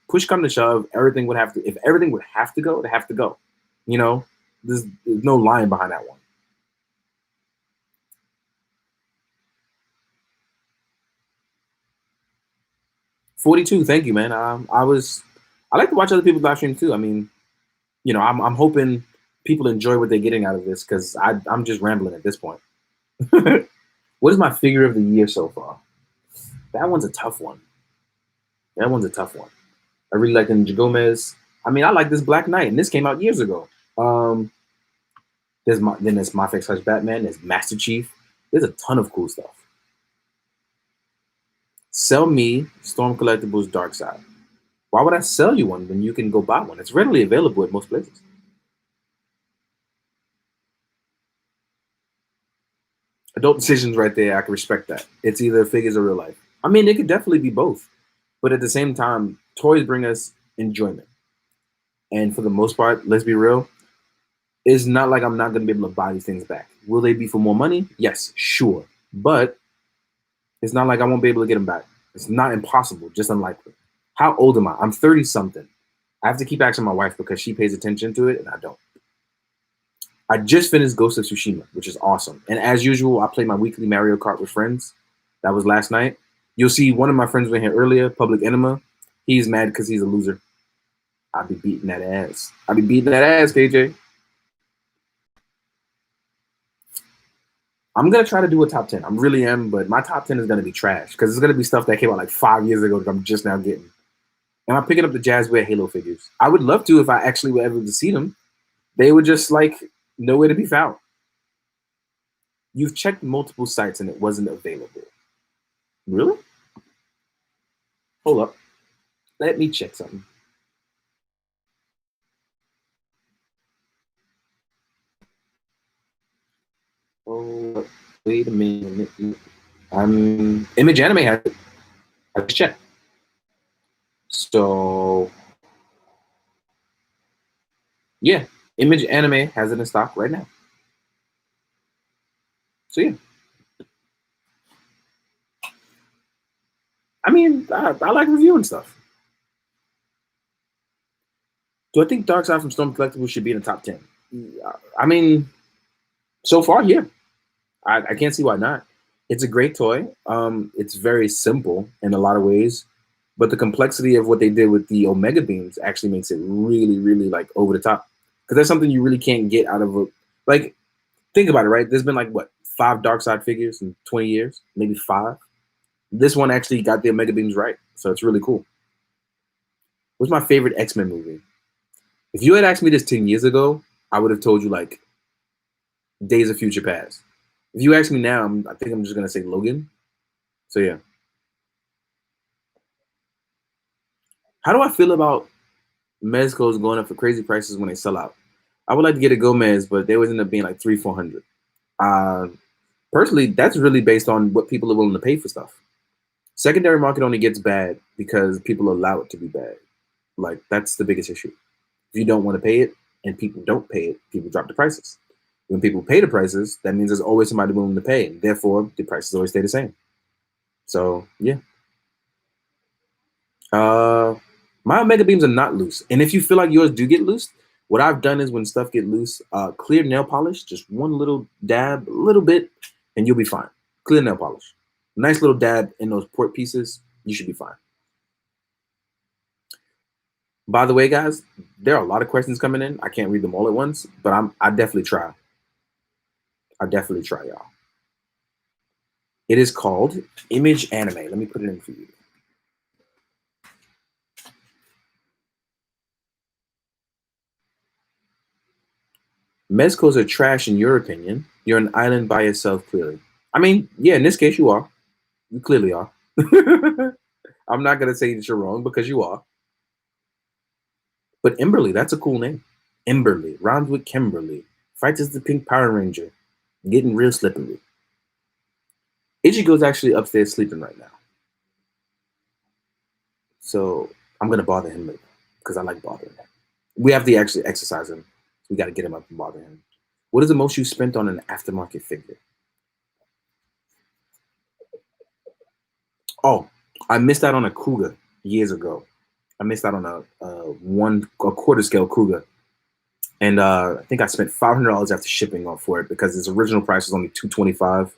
push come to shove, everything would have to. If everything would have to go, it have to go. There's no lying behind that one. $42, thank you, man. I like to watch other people's live streams too. I mean, I'm hoping people enjoy what they're getting out of this, because I'm just rambling at this point. What is my figure of the year so far? That one's a tough one. I really like the Ninja Gomez. I mean, I like this Black Knight, and this came out years ago. There's Mafex / Batman. There's Master Chief. There's a ton of cool stuff. Sell me Storm Collectibles Dark Side. Why would I sell you one when you can go buy one? It's readily available at most places. Adult decisions right there. I can respect that. It's either figures or real life. I mean, it could definitely be both. But at the same time, toys bring us enjoyment. And for the most part, let's be real, it's not like I'm not going to be able to buy these things back. Will they be for more money? Yes, sure. But it's not like I won't be able to get them back. It's not impossible, just unlikely. How old am I? I'm 30 something. I have to keep asking my wife because she pays attention to it and I don't. I just finished Ghost of Tsushima, which is awesome. And as usual, I play my weekly Mario Kart with friends. That was last night. You'll see one of my friends went here earlier, Public Enema. He's mad because he's a loser. I'll be beating that ass. I'll be beating that ass, KJ. I'm gonna try to do a top 10. I really am, but my top 10 is gonna be trash because it's gonna be stuff that came out like 5 years ago that I'm just now getting. Am I picking up the Jazzware Halo figures? I would love to if I actually were able to see them. They were just like nowhere to be found. You've checked multiple sites and it wasn't available. Really? Hold up. Let me check something. Oh, wait a minute. Image Anime has it. I just checked. So, yeah, Image Anime has it in stock right now. So, yeah. I mean, I like reviewing stuff. Do I think Dark Side from Storm Collectibles should be in the top 10? I mean, so far, yeah. I can't see why not. It's a great toy. It's very simple in a lot of ways, but the complexity of what they did with the Omega Beams actually makes it really, really like over the top. Because that's something you really can't get out of a like. Think about it, right? There's been like what 5 Dark Side figures in 20 years, maybe 5. This one actually got the Omega Beams right, so it's really cool. What's my favorite X-Men movie? If you had asked me this 10 years ago, I would have told you like Days of Future Past. If you ask me now, I think I'm just gonna say Logan. So yeah. How do I feel about Mezcos going up for crazy prices when they sell out? I would like to get a Gomez, but they always end up being like 300-400. Uh, Personally, that's really based on what people are willing to pay for stuff. Secondary market only gets bad because people allow it to be bad. Like that's the biggest issue. If you don't want to pay it and people don't pay it, people drop the prices. When people pay the prices, that means there's always somebody willing to pay. And therefore, the prices always stay the same. So yeah. Uh, my Omega Beams are not loose. And if you feel like yours do get loose, what I've done is when stuff get loose, clear nail polish, just one little dab, a little bit, and you'll be fine. Clear nail polish. Nice little dab in those port pieces, you should be fine. By the way, guys, there are a lot of questions coming in. I can't read them all at once, but I definitely try. I definitely try, y'all. It is called Image Anime. Let me put it in for you. Mezcos are trash in your opinion. You're an island by yourself, clearly. I mean, yeah, in this case, you are. You clearly are. I'm not going to say that you're wrong because you are. But Emberly, that's a cool name. Emberly, rhymes with Kimberly. Fights as the Pink Power Ranger. Getting real slippery. Ichigo's actually upstairs sleeping right now. So I'm going to bother him later because I like bothering him. We have to actually exercise him. We got to get him up and bother him. What is the most you spent on an aftermarket figure? Oh, I missed out on a Kruger years ago. I missed out on a quarter scale Kruger, and I think I spent $500 after shipping on for it because its original price was only $225,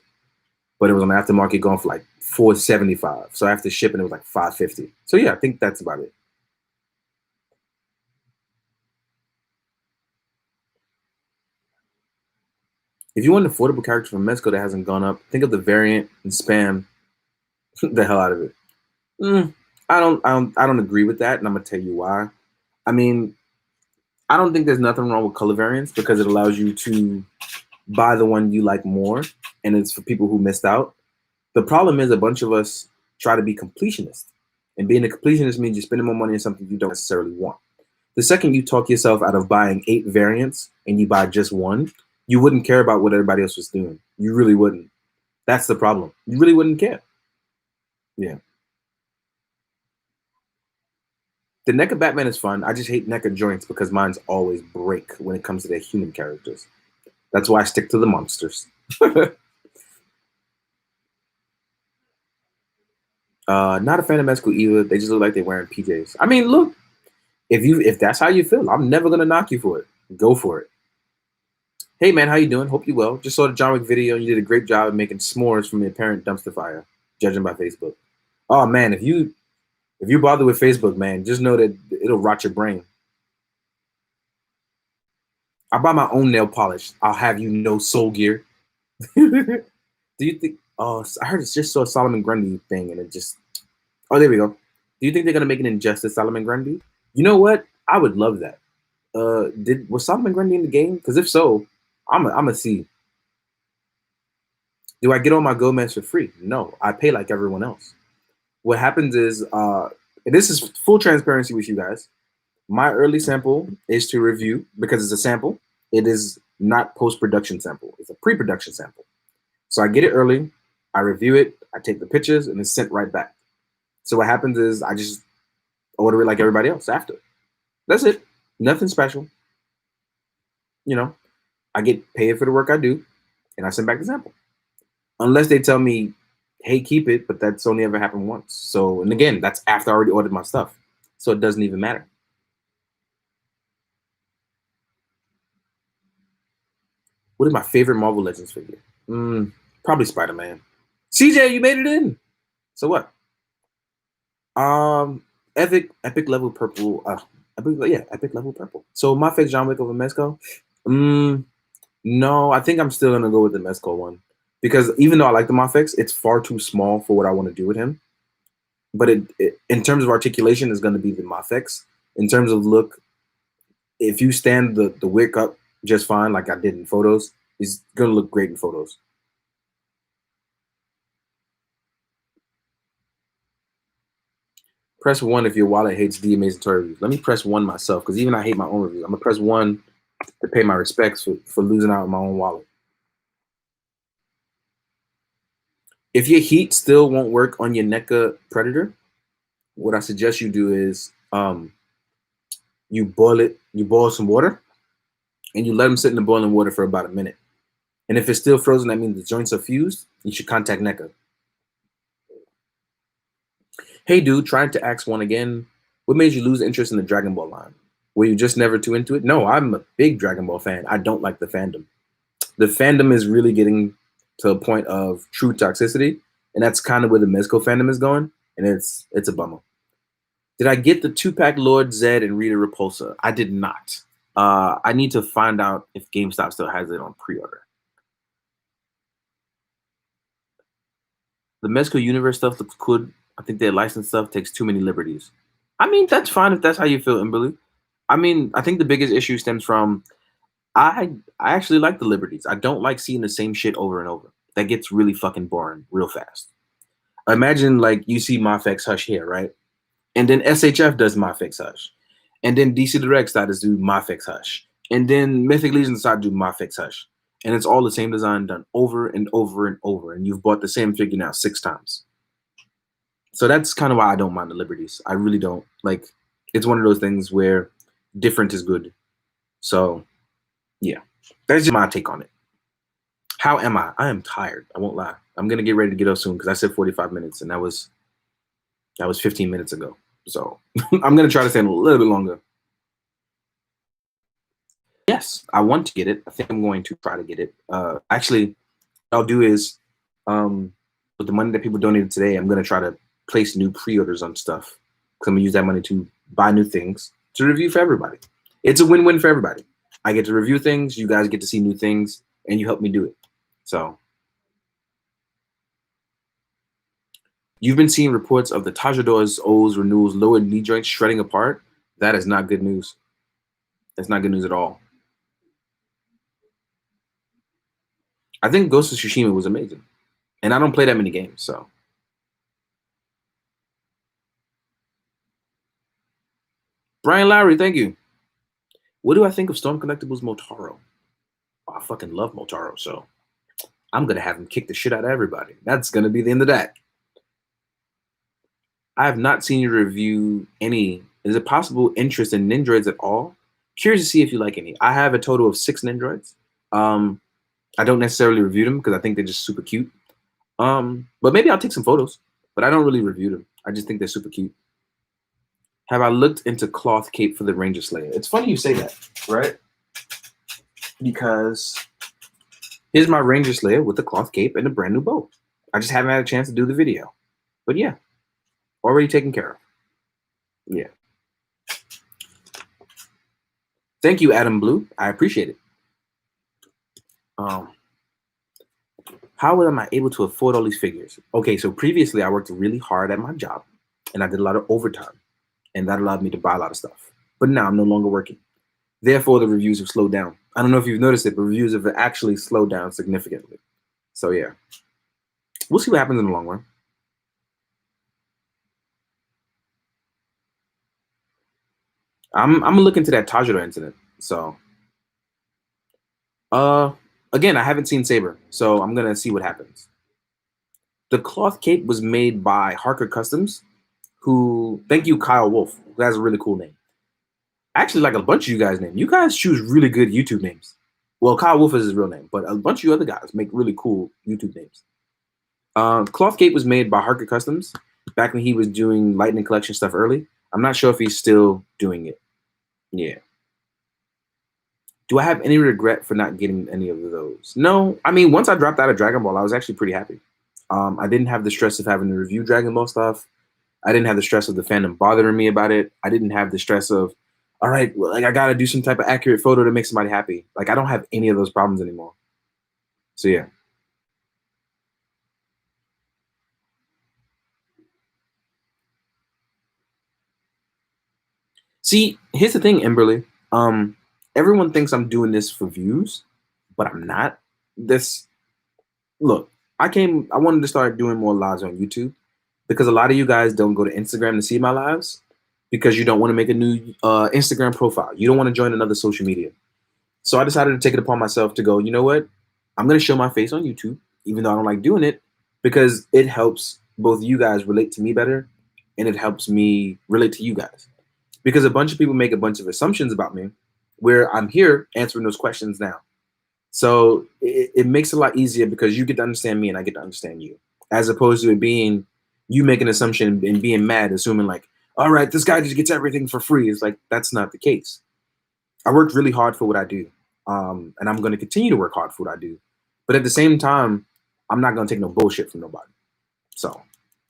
but it was on the aftermarket going for like $475. So after shipping, it was like $550. So yeah, I think that's about it. If you want an affordable character from Mezco that hasn't gone up, think of the variant and spam the hell out of it. I don't agree with that, and I'm gonna tell you why. I mean, I don't think there's nothing wrong with color variants because it allows you to buy the one you like more, and it's for people who missed out. The problem is a bunch of us try to be completionists, and being a completionist means you're spending more money on something you don't necessarily want. The second you talk yourself out of buying 8 variants and you buy just one, you wouldn't care about what everybody else was doing. You really wouldn't. That's the problem. You really wouldn't care. Yeah. The NECA Batman is fun. I just hate NECA joints because mine's always break when it comes to their human characters. That's why I stick to the monsters. Not a fan of Mesco either. They just look like they're wearing PJs. I mean, look, if that's how you feel, I'm never gonna knock you for it. Go for it. Hey man, how you doing? Hope you well. Just saw the John Wick video and you did a great job of making s'mores from the apparent dumpster fire, judging by Facebook. Oh man, if you bother with Facebook, man, just know that it'll rot your brain. I buy my own nail polish. I'll have you know, Soul Gear. Do you think? Oh, I heard it's just saw a Solomon Grundy thing, and it just. Oh, there we go. Do you think they're gonna make an Injustice Solomon Grundy? You know what? I would love that. Was Solomon Grundy in the game? Because if so, I'm a see. Do I get all my Gomez for free? No, I pay like everyone else. What happens is, and this is full transparency with you guys. My early sample is to review because it's a sample. It is not post-production sample. It's a pre-production sample. So I get it early, I review it, I take the pictures, and it's sent right back. So what happens is I just order it like everybody else after. That's it. Nothing special. You know, I get paid for the work I do, and I send back the sample. Unless they tell me, hey, keep it, but that's only ever happened once. So, and again, that's after I already ordered my stuff. So it doesn't even matter. What is my favorite Marvel Legends figure? Probably Spider-Man. CJ, you made it in. So what? Epic level purple. Epic level purple. So my fix John Wick over Mezco. No, I think I'm still gonna go with the Mezco one because even though I like the Mafex, it's far too small for what I want to do with him. But it in terms of articulation, is going to be the Mafex. In terms of look, if you stand the wick up just fine, like I did in photos, he's going to look great in photos. Press 1 if your wallet hates the Amazing Toy reviews. Let me press 1 myself, because even I hate my own reviews. I'm going to press 1 to pay my respects for losing out on my own wallet. If your heat still won't work on your NECA Predator, what I suggest you do is you boil some water, and you let them sit in the boiling water for about a minute. And if it's still frozen, that means the joints are fused. You should contact NECA. Hey, dude, trying to ask one again. What made you lose interest in the Dragon Ball line? Were you just never too into it? No, I'm a big Dragon Ball fan. I don't like the fandom. The fandom is really getting to a point of true toxicity, and that's kind of where the Mezco fandom is going, and it's a bummer. Did I get the 2-pack Lord Zed and Rita Repulsa? I did not. I need to find out if GameStop still has it on pre-order. The Mezco Universe stuff looks good. I think their licensed stuff takes too many liberties. I mean, that's fine if that's how you feel, Imberly. I mean, I think the biggest issue stems from I actually like the liberties. I don't like seeing the same shit over and over. That gets really fucking boring real fast. Imagine like you see Mafex Hush here, right? And then SHF does Mafex Hush. And then DC Direct started to do Mafex Hush. And then Mythic Legion started to do Mafex Hush. And it's all the same design done over and over and over. And you've bought the same figure now 6 times. So that's kind of why I don't mind the liberties. I really don't. Like, it's one of those things where different is good. So, yeah. That's just my take on it. How am I? I am tired. I won't lie. I'm going to get ready to get up soon because I said 45 minutes. And that was 15 minutes ago. So, I'm going to try to stay a little bit longer. Yes, I want to get it. I think I'm going to try to get it. Actually, what I'll do is, with the money that people donated today, I'm going to try to place new pre-orders on stuff. Because I'm going to use that money to buy new things to review for everybody. It's a win-win for everybody. I get to review things, you guys get to see new things, and you help me do it. So, you've been seeing reports of the Tajador's O's renewals lower knee joints shredding apart. That is not good news. That's not good news at all. I think Ghost of Tsushima was amazing. And I don't play that many games, so. Brian Lowry, thank you. What do I think of Storm Collectibles Motaro? Oh, I fucking love Motaro, so I'm going to have him kick the shit out of everybody. That's going to be the end of that. I have not seen you review any. Is it possible interest in Nindroids at all? Curious to see if you like any. I have a total of 6 Nindroids. I don't necessarily review them because I think they're just super cute. But maybe I'll take some photos, but I don't really review them. I just think they're super cute. Have I looked into cloth cape for the Ranger Slayer? It's funny you say that, right? Because here's my Ranger Slayer with the cloth cape and a brand new bow. I just haven't had a chance to do the video. But yeah, already taken care of. Yeah. Thank you, Adam Blue. I appreciate it. How am I able to afford all these figures? Okay, so previously I worked really hard at my job and I did a lot of overtime, and that allowed me to buy a lot of stuff. But now I'm no longer working. Therefore, the reviews have slowed down. I don't know if you've noticed it, but reviews have actually slowed down significantly. So yeah, we'll see what happens in the long run. I'm gonna look into that Tajiro incident. So uh again, I haven't seen Saber, so I'm gonna see what happens. The cloth cape was made by Harker Customs, who thank you, Kyle Wolf. That's a really cool name. Actually, like a bunch of you guys' names. You guys choose really good YouTube names. Well, Kyle Wolf is his real name, but a bunch of you other guys make really cool YouTube names. Cloth Cape was made by Harker Customs back when he was doing Lightning Collection stuff early. I'm not sure if he's still doing it. Yeah. Do I have any regret for not getting any of those? No. I mean, once I dropped out of Dragon Ball, I was actually pretty happy. I didn't have the stress of having to review Dragon Ball stuff. I didn't have the stress of the fandom bothering me about it. I didn't have the stress of, all right, well, like I gotta do some type of accurate photo to make somebody happy. Like I don't have any of those problems anymore. So yeah. See, here's the thing, Emberly. Everyone thinks I'm doing this for views, but I'm not. This look, I wanted to start doing more lives on YouTube because a lot of you guys don't go to Instagram to see my lives because you don't want to make a new Instagram profile. You don't want to join another social media. So I decided to take it upon myself to go, you know what? I'm going to show my face on YouTube, even though I don't like doing it, because it helps both you guys relate to me better and it helps me relate to you guys. Because a bunch of people make a bunch of assumptions about me where I'm here answering those questions now. So it makes it a lot easier because you get to understand me and I get to understand you, as opposed to it being you make an assumption and being mad, assuming like, all right, this guy just gets everything for free. It's like, that's not the case. I worked really hard for what I do. And I'm going to continue to work hard for what I do. But at the same time, I'm not going to take no bullshit from nobody. So,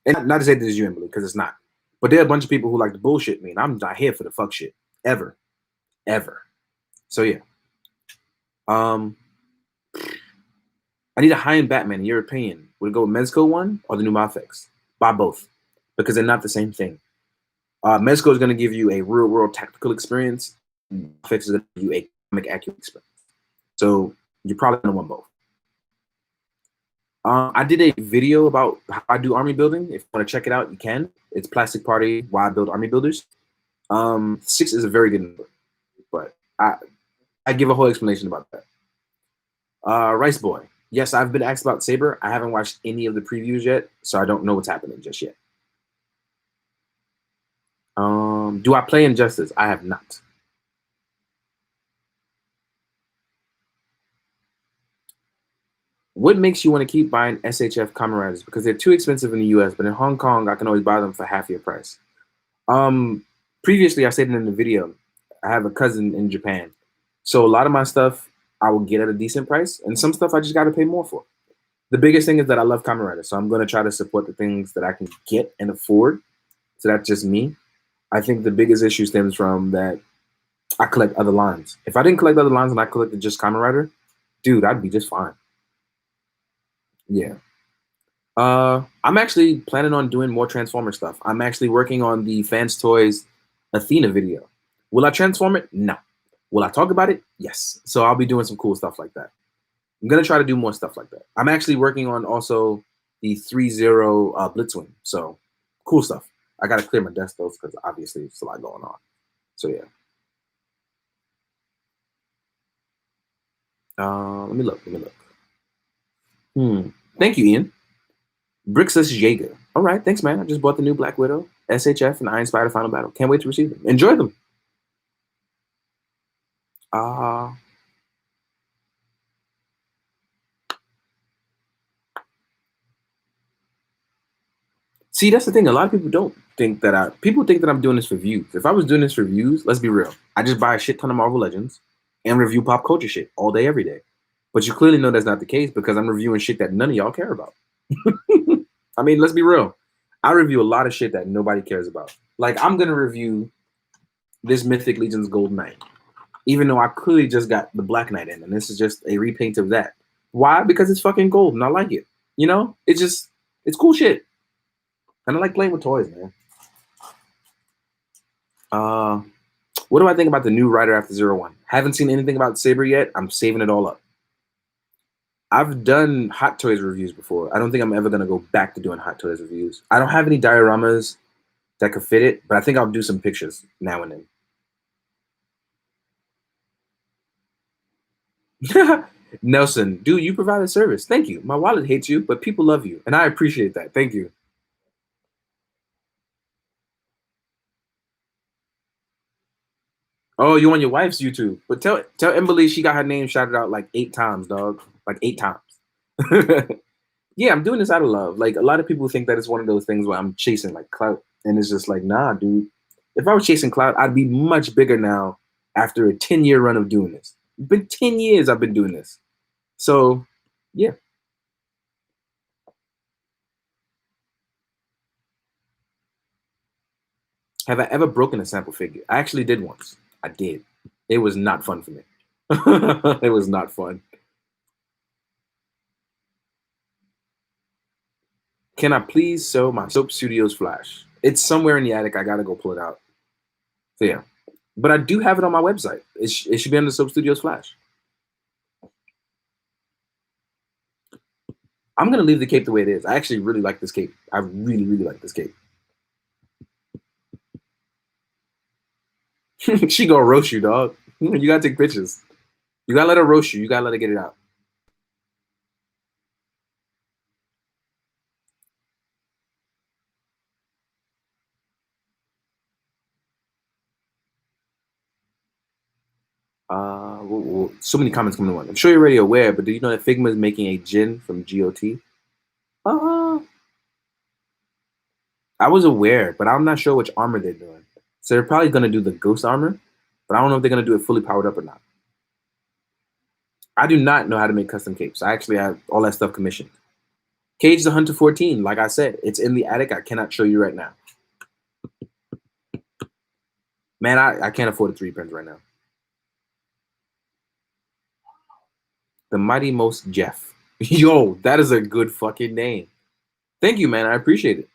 and not to say this is you, Emily, because it's not. But there are a bunch of people who like to bullshit me, and I'm not here for the fuck shit. Ever. Ever. So, yeah. I need a high-end Batman, in your opinion. Would it go with Mezco one or the new Mafex? Buy both. Because they're not the same thing. Mezco is going to give you a real-world tactical experience. Mafex is going to give you a comic accurate experience. So you're probably going to want both. I did a video about how I do army building. If you want to check it out, you can. It's Plastic Party, Why I Build Army Builders. 6 is a very good number. But I give a whole explanation about that. Rice Boy. Yes, I've been asked about Saber. I haven't watched any of the previews yet, so I don't know what's happening just yet. Do I play Injustice? I have not. What makes you want to keep buying SHF Kamen Riders? Because they're too expensive in the US, but in Hong Kong, I can always buy them for half your price. Previously, I said in the video, I have a cousin in Japan. So a lot of my stuff I will get at a decent price, and some stuff I just got to pay more for. The biggest thing is that I love Kamen Riders, so I'm going to try to support the things that I can get and afford. So that's just me. I think the biggest issue stems from that I collect other lines. If I didn't collect other lines and I collected just Kamen Rider, dude, I'd be just fine. Yeah. I'm actually planning on doing more Transformer stuff. I'm actually working on the Fans Toys Athena video. Will I transform it? No. Will I talk about it? Yes. So I'll be doing some cool stuff like that. I'm gonna try to do more stuff like that. I'm actually working on also the 3-0 Blitzwing. So cool stuff. I gotta clear my desk though because obviously it's a lot going on. So yeah. Let me look. Thank you, Ian. Brixus Jaeger. All right, thanks, man. I just bought the new Black Widow, SHF, and Iron Spider Final Battle. Can't wait to receive them. Enjoy them. See, that's the thing. A lot of people don't think that people think that I'm doing this for views. If I was doing this for views, let's be real. I just buy a shit ton of Marvel Legends and review pop culture shit all day, every day. But you clearly know that's not the case because I'm reviewing shit that none of y'all care about. I mean, let's be real. I review a lot of shit that nobody cares about. Like, I'm gonna review this Mythic Legions Gold Knight, even though I clearly just got the Black Knight in, and this is just a repaint of that. Why? Because it's fucking gold, and I like it. You know, it's cool shit, and I like playing with toys, man. What do I think about the new Rider After Zero One? Haven't seen anything about Saber yet. I'm saving it all up. I've done Hot Toys reviews before. I don't think I'm ever gonna go back to doing Hot Toys reviews. I don't have any dioramas that could fit it, but I think I'll do some pictures now and then. Nelson, dude, you provide a service. Thank you. My wallet hates you, but people love you, and I appreciate that. Thank you. Oh, you on your wife's YouTube? But tell Emily she got her name shouted out like 8 times, dog. Like 8 times. Yeah, I'm doing this out of love. Like a lot of people think that it's one of those things where I'm chasing like clout, and it's just like, nah, dude. If I was chasing clout, I'd be much bigger now after a 10-year run of doing this. It's been 10 years I've been doing this. So, yeah. Have I ever broken a sample figure? I actually did once. I did. It was not fun for me. It was not fun. Can I please sell my Soap Studios Flash? It's somewhere in the attic. I gotta go pull it out. So yeah, but I do have it on my website. It should be on the Soap Studios Flash. I'm gonna leave the cape the way it is. I actually really like this cape. I really, really like this cape. She gonna roast you, dog. You gotta take pictures. You gotta let her roast you. You gotta let her get it out. So many comments coming on. I'm sure you're already aware, but do you know that Figma is making a gin from GOT? Uh, I was aware, but I'm not sure which armor they're doing. So they're probably gonna do the ghost armor, but I don't know if they're gonna do it fully powered up or not. I do not know how to make custom capes. I actually have all that stuff commissioned. Cage the Hunter 14, like I said, it's in the attic. I cannot show you right now. Man, I can't afford a 3 prints right now. The Mighty Most Jeff. Yo, that is a good fucking name. Thank you, man. I appreciate it.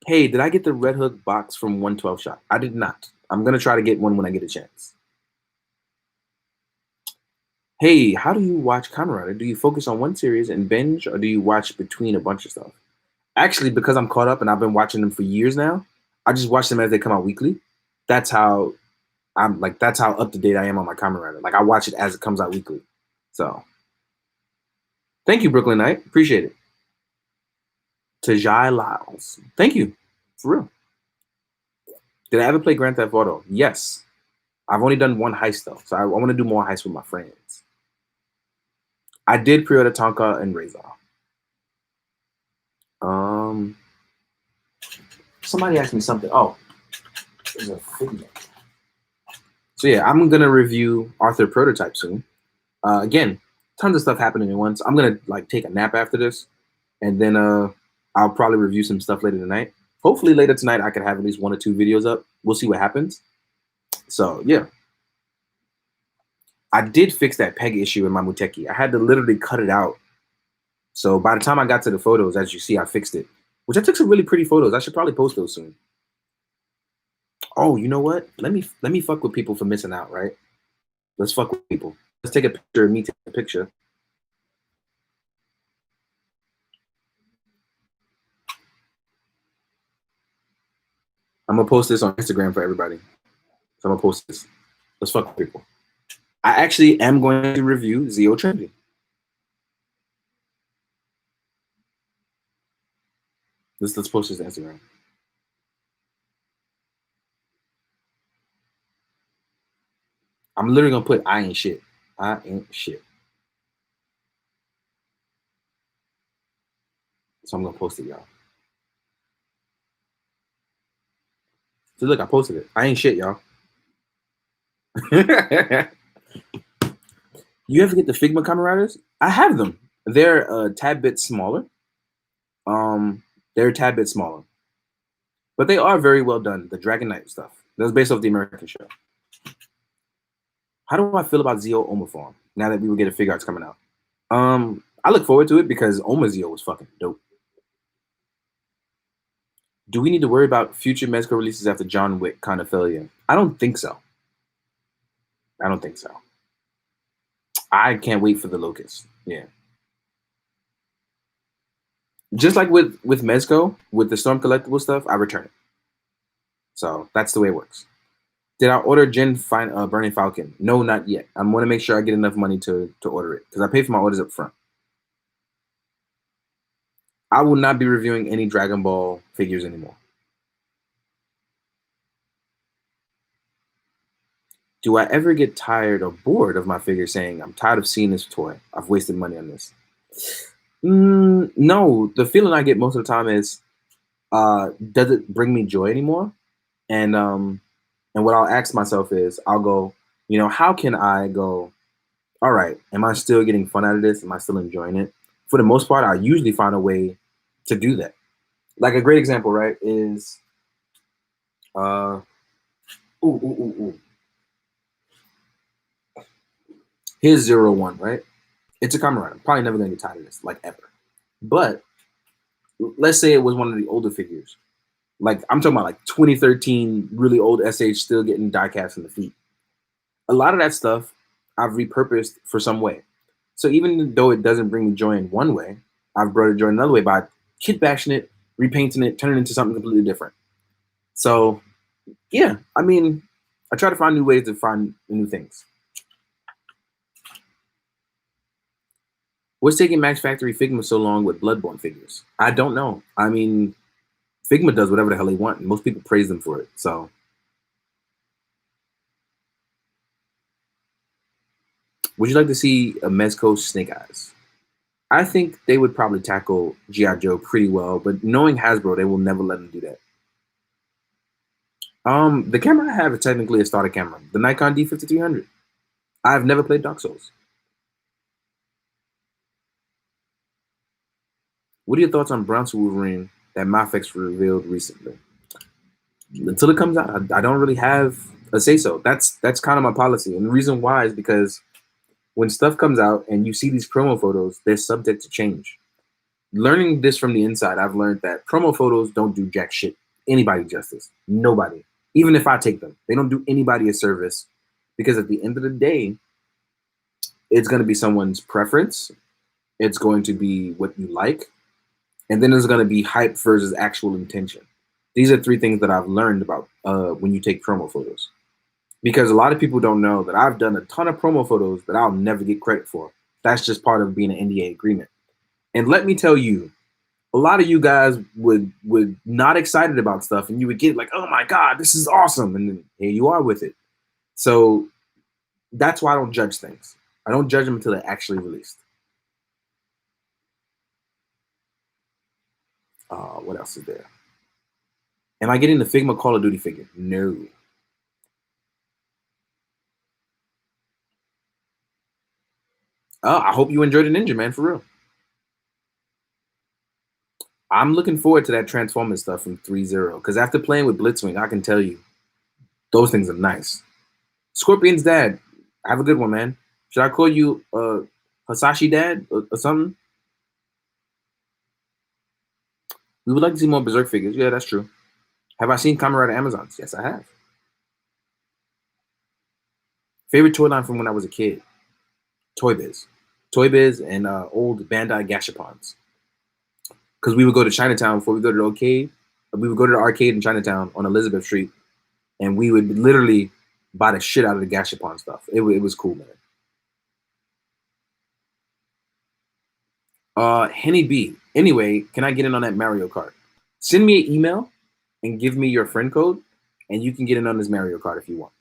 Hey, did I get the Red Hook box from 112 Shop? I did not. I'm going to try to get one when I get a chance. Hey, how do you watch Kamen Rider? Do you focus on one series and binge, or do you watch between a bunch of stuff? Actually, because I'm caught up and I've been watching them for years now, I just watch them as they come out weekly. That's how that's how up to date I am on my Kamen Rider. Like I watch it as it comes out weekly. So thank you, Brooklyn Knight. Appreciate it. Tajai Lyles. Thank you. For real. Did I ever play Grand Theft Auto? Yes. I've only done one heist though, so I want to do more heists with my friends. I did pre-order Tonka and Razor. Um, Somebody asked me something. Oh, there's a figure. So yeah, I'm gonna review Arthur Prototype soon. Again, tons of stuff happening at once. I'm gonna like take a nap after this, and then I'll probably review some stuff later tonight. Hopefully later tonight I can have at least 1 or 2 videos up. We'll see what happens. So yeah. I did fix that peg issue in my Muteki. I had to literally cut it out. So by the time I got to the photos, as you see, I fixed it. Which I took some really pretty photos. I should probably post those soon. Oh, you know what? Let me fuck with people for missing out, right? Let's fuck with people. Let's take a picture of me taking a picture. I'm gonna post this on Instagram for everybody. So I'm gonna post this. Let's fuck with people. I actually am going to review Zeo Trinity. Let's post this to Instagram. I'm literally gonna put I ain't shit. I ain't shit. So I'm gonna post it, y'all. So look, I posted it. I ain't shit, y'all. You ever get the Figma Kamen Riders? I have them. They're a tad bit smaller. They're a tad bit smaller, but they are very well done. The Dragon Knight stuff. That was based off the American show. How do I feel about Zio Oma form now that we will get a figure arts coming out? I look forward to it because Oma Zio was fucking dope. Do we need to worry about future Mezco releases after John Wick kind of failure? I don't think so. I don't think so. I can't wait for the Locust. Yeah. Just like with Mezco, with the Storm collectible stuff, I return it. So that's the way it works. Did I order Burning Falcon? No, not yet. I want to make sure I get enough money to order it because I pay for my orders up front. I will not be reviewing any Dragon Ball figures anymore. Do I ever get tired or bored of my figure saying, I'm tired of seeing this toy. I've wasted money on this. No, the feeling I get most of the time is, does it bring me joy anymore? And what I'll ask myself is, I'll go, how can I go, all right, am I still getting fun out of this? Am I still enjoying it? For the most part, I usually find a way to do that. Like a great example, right, is, here's 01, right? It's a Kamen Rider. I'm probably never gonna get tired of this, like ever. But let's say it was one of the older figures. Like I'm talking about like 2013, really old SH still getting die cast in the feet. A lot of that stuff I've repurposed for some way. So even though it doesn't bring me joy in one way, I've brought it joy in another way by kit bashing it, repainting it, turning it into something completely different. So yeah, I mean, I try to find new ways to find new things. What's taking Max Factory Figma so long with Bloodborne figures? I don't know. I mean, Figma does whatever the hell they want, and most people praise them for it. So, would you like to see a Mezco Snake Eyes? I think they would probably tackle G.I. Joe pretty well, but knowing Hasbro, they will never let them do that. The camera I have is technically a starter camera, the Nikon D5300. I've never played Dark Souls. What are your thoughts on Bronze Wolverine that Mafex revealed recently? Until it comes out, I don't really have a say so. That's kind of my policy, and the reason why is because when stuff comes out and you see these promo photos, they're subject to change. Learning this from the inside, I've learned that promo photos don't do jack shit anybody justice. Nobody. Even if I take them, they don't do anybody a service because at the end of the day, it's going to be someone's preference. It's going to be what you like. And then there's going to be hype versus actual intention. These are three things that I've learned about when you take promo photos. Because a lot of people don't know that I've done a ton of promo photos that I'll never get credit for. That's just part of being an NDA agreement. And let me tell you, a lot of you guys would not excited about stuff and you would get like, oh my God, this is awesome. And then here you are with it. So that's why I don't judge things. I don't judge them until they're actually released. What else is there? Am I getting the Figma Call of Duty figure? No. I hope you enjoyed the Ninja, man, for real. I'm looking forward to that Transformers stuff from 3.0 because after playing with Blitzwing, I can tell you those things are nice. Scorpion's dad, have a good one, man. Should I call you Hasashi dad or something? We would like to see more Berserk figures. Yeah, that's true. Have I seen Kamen Rider Amazons? Yes, I have. Favorite toy line from when I was a kid? Toy Biz. Toy Biz and old Bandai Gashapons. Because we would go to Chinatown before we go to the arcade. We would go to the arcade in Chinatown on Elizabeth Street, and we would literally buy the shit out of the Gashapon stuff. It was cool, man. Henny B. Anyway, can I get in on that Mario Kart? Send me an email and give me your friend code, and you can get in on this Mario Kart if you want.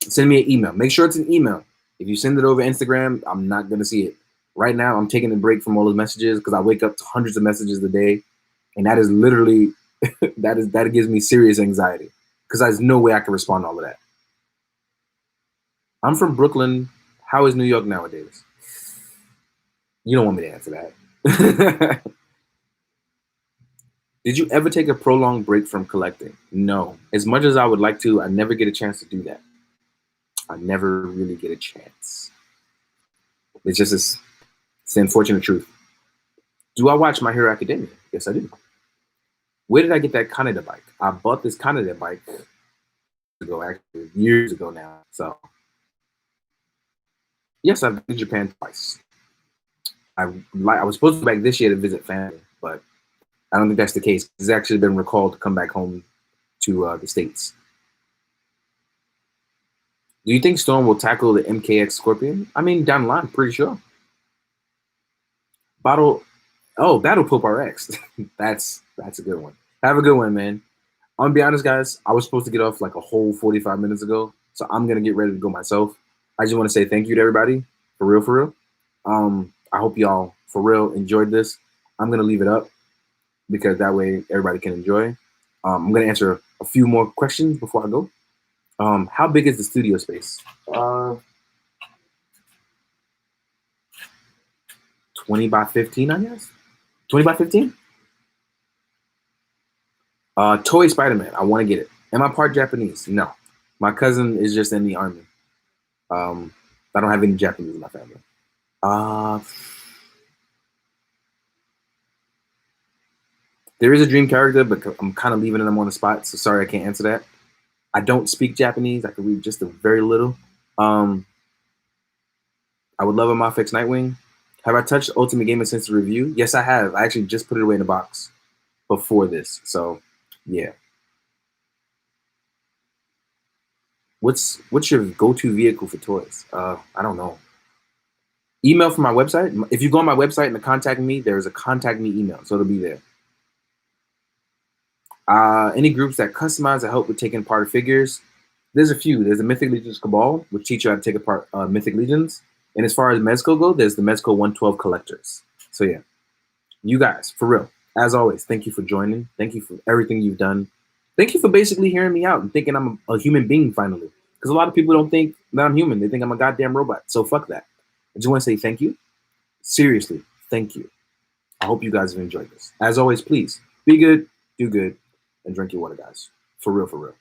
Send me an email. Make sure it's an email. If you send it over Instagram, I'm not going to see it. Right now, I'm taking a break from all those messages because I wake up to hundreds of messages a day, and that is literally that gives me serious anxiety. because there's no way I can respond to all of that. I'm from Brooklyn. How is New York nowadays? You don't want me to answer that. Did you ever take a prolonged break from collecting? No. As much as I would like to, I never get a chance to do that. I never really get a chance. It's just it's the unfortunate truth. Do I watch My Hero Academia? Yes, I do. Where did I get that Canada bike? I bought this Canada bike actually years ago now. So yes, I've been to Japan twice. I was supposed to go back this year to visit family, but I don't think that's the case. It's actually been recalled to come back home to the States. Do you think Storm will tackle the MKX Scorpion? I mean, down the line, pretty sure. Battle Pope RX. that's a good one. Have a good one, man. I'm gonna be honest, guys. I was supposed to get off like a whole 45 minutes ago, so I'm gonna get ready to go myself. I just want to say thank you to everybody, for real, for real. I hope y'all for real enjoyed this. I'm gonna leave it up because that way everybody can enjoy. I'm gonna answer a few more questions before I go. How big is the studio space? 20 by 15, I guess. 20 by 15? Toy Spider-Man. I want to get it. Am I part Japanese? No. My cousin is just in the army. I don't have any Japanese in my family. There is a dream character, but I'm kind of leaving them on the spot, so sorry I can't answer that. I don't speak Japanese. I can read just a very little. I would love a Mafex Nightwing. Have I touched Ultimate Gamer since the review? Yes, I have. I actually just put it away in the box before this, so yeah. What's your go-to vehicle for toys? I don't know. Email from my website. If you go on my website and contact me, there's a contact me email, so it'll be there. Any groups that customize or help with taking apart figures? There's a few. There's the Mythic Legions Cabal, which teach you how to take apart Mythic Legions. And as far as Mezco go, there's the Mezco 112 collectors. So yeah, you guys, for real, as always, thank you for joining. Thank you for everything you've done. Thank you for basically hearing me out and thinking I'm a human being finally. Because a lot of people don't think that I'm human. They think I'm a goddamn robot. So fuck that. I just want to say thank you. Seriously, thank you. I hope you guys have enjoyed this. As always, please be good, do good, and drink your water, guys. For real, for real.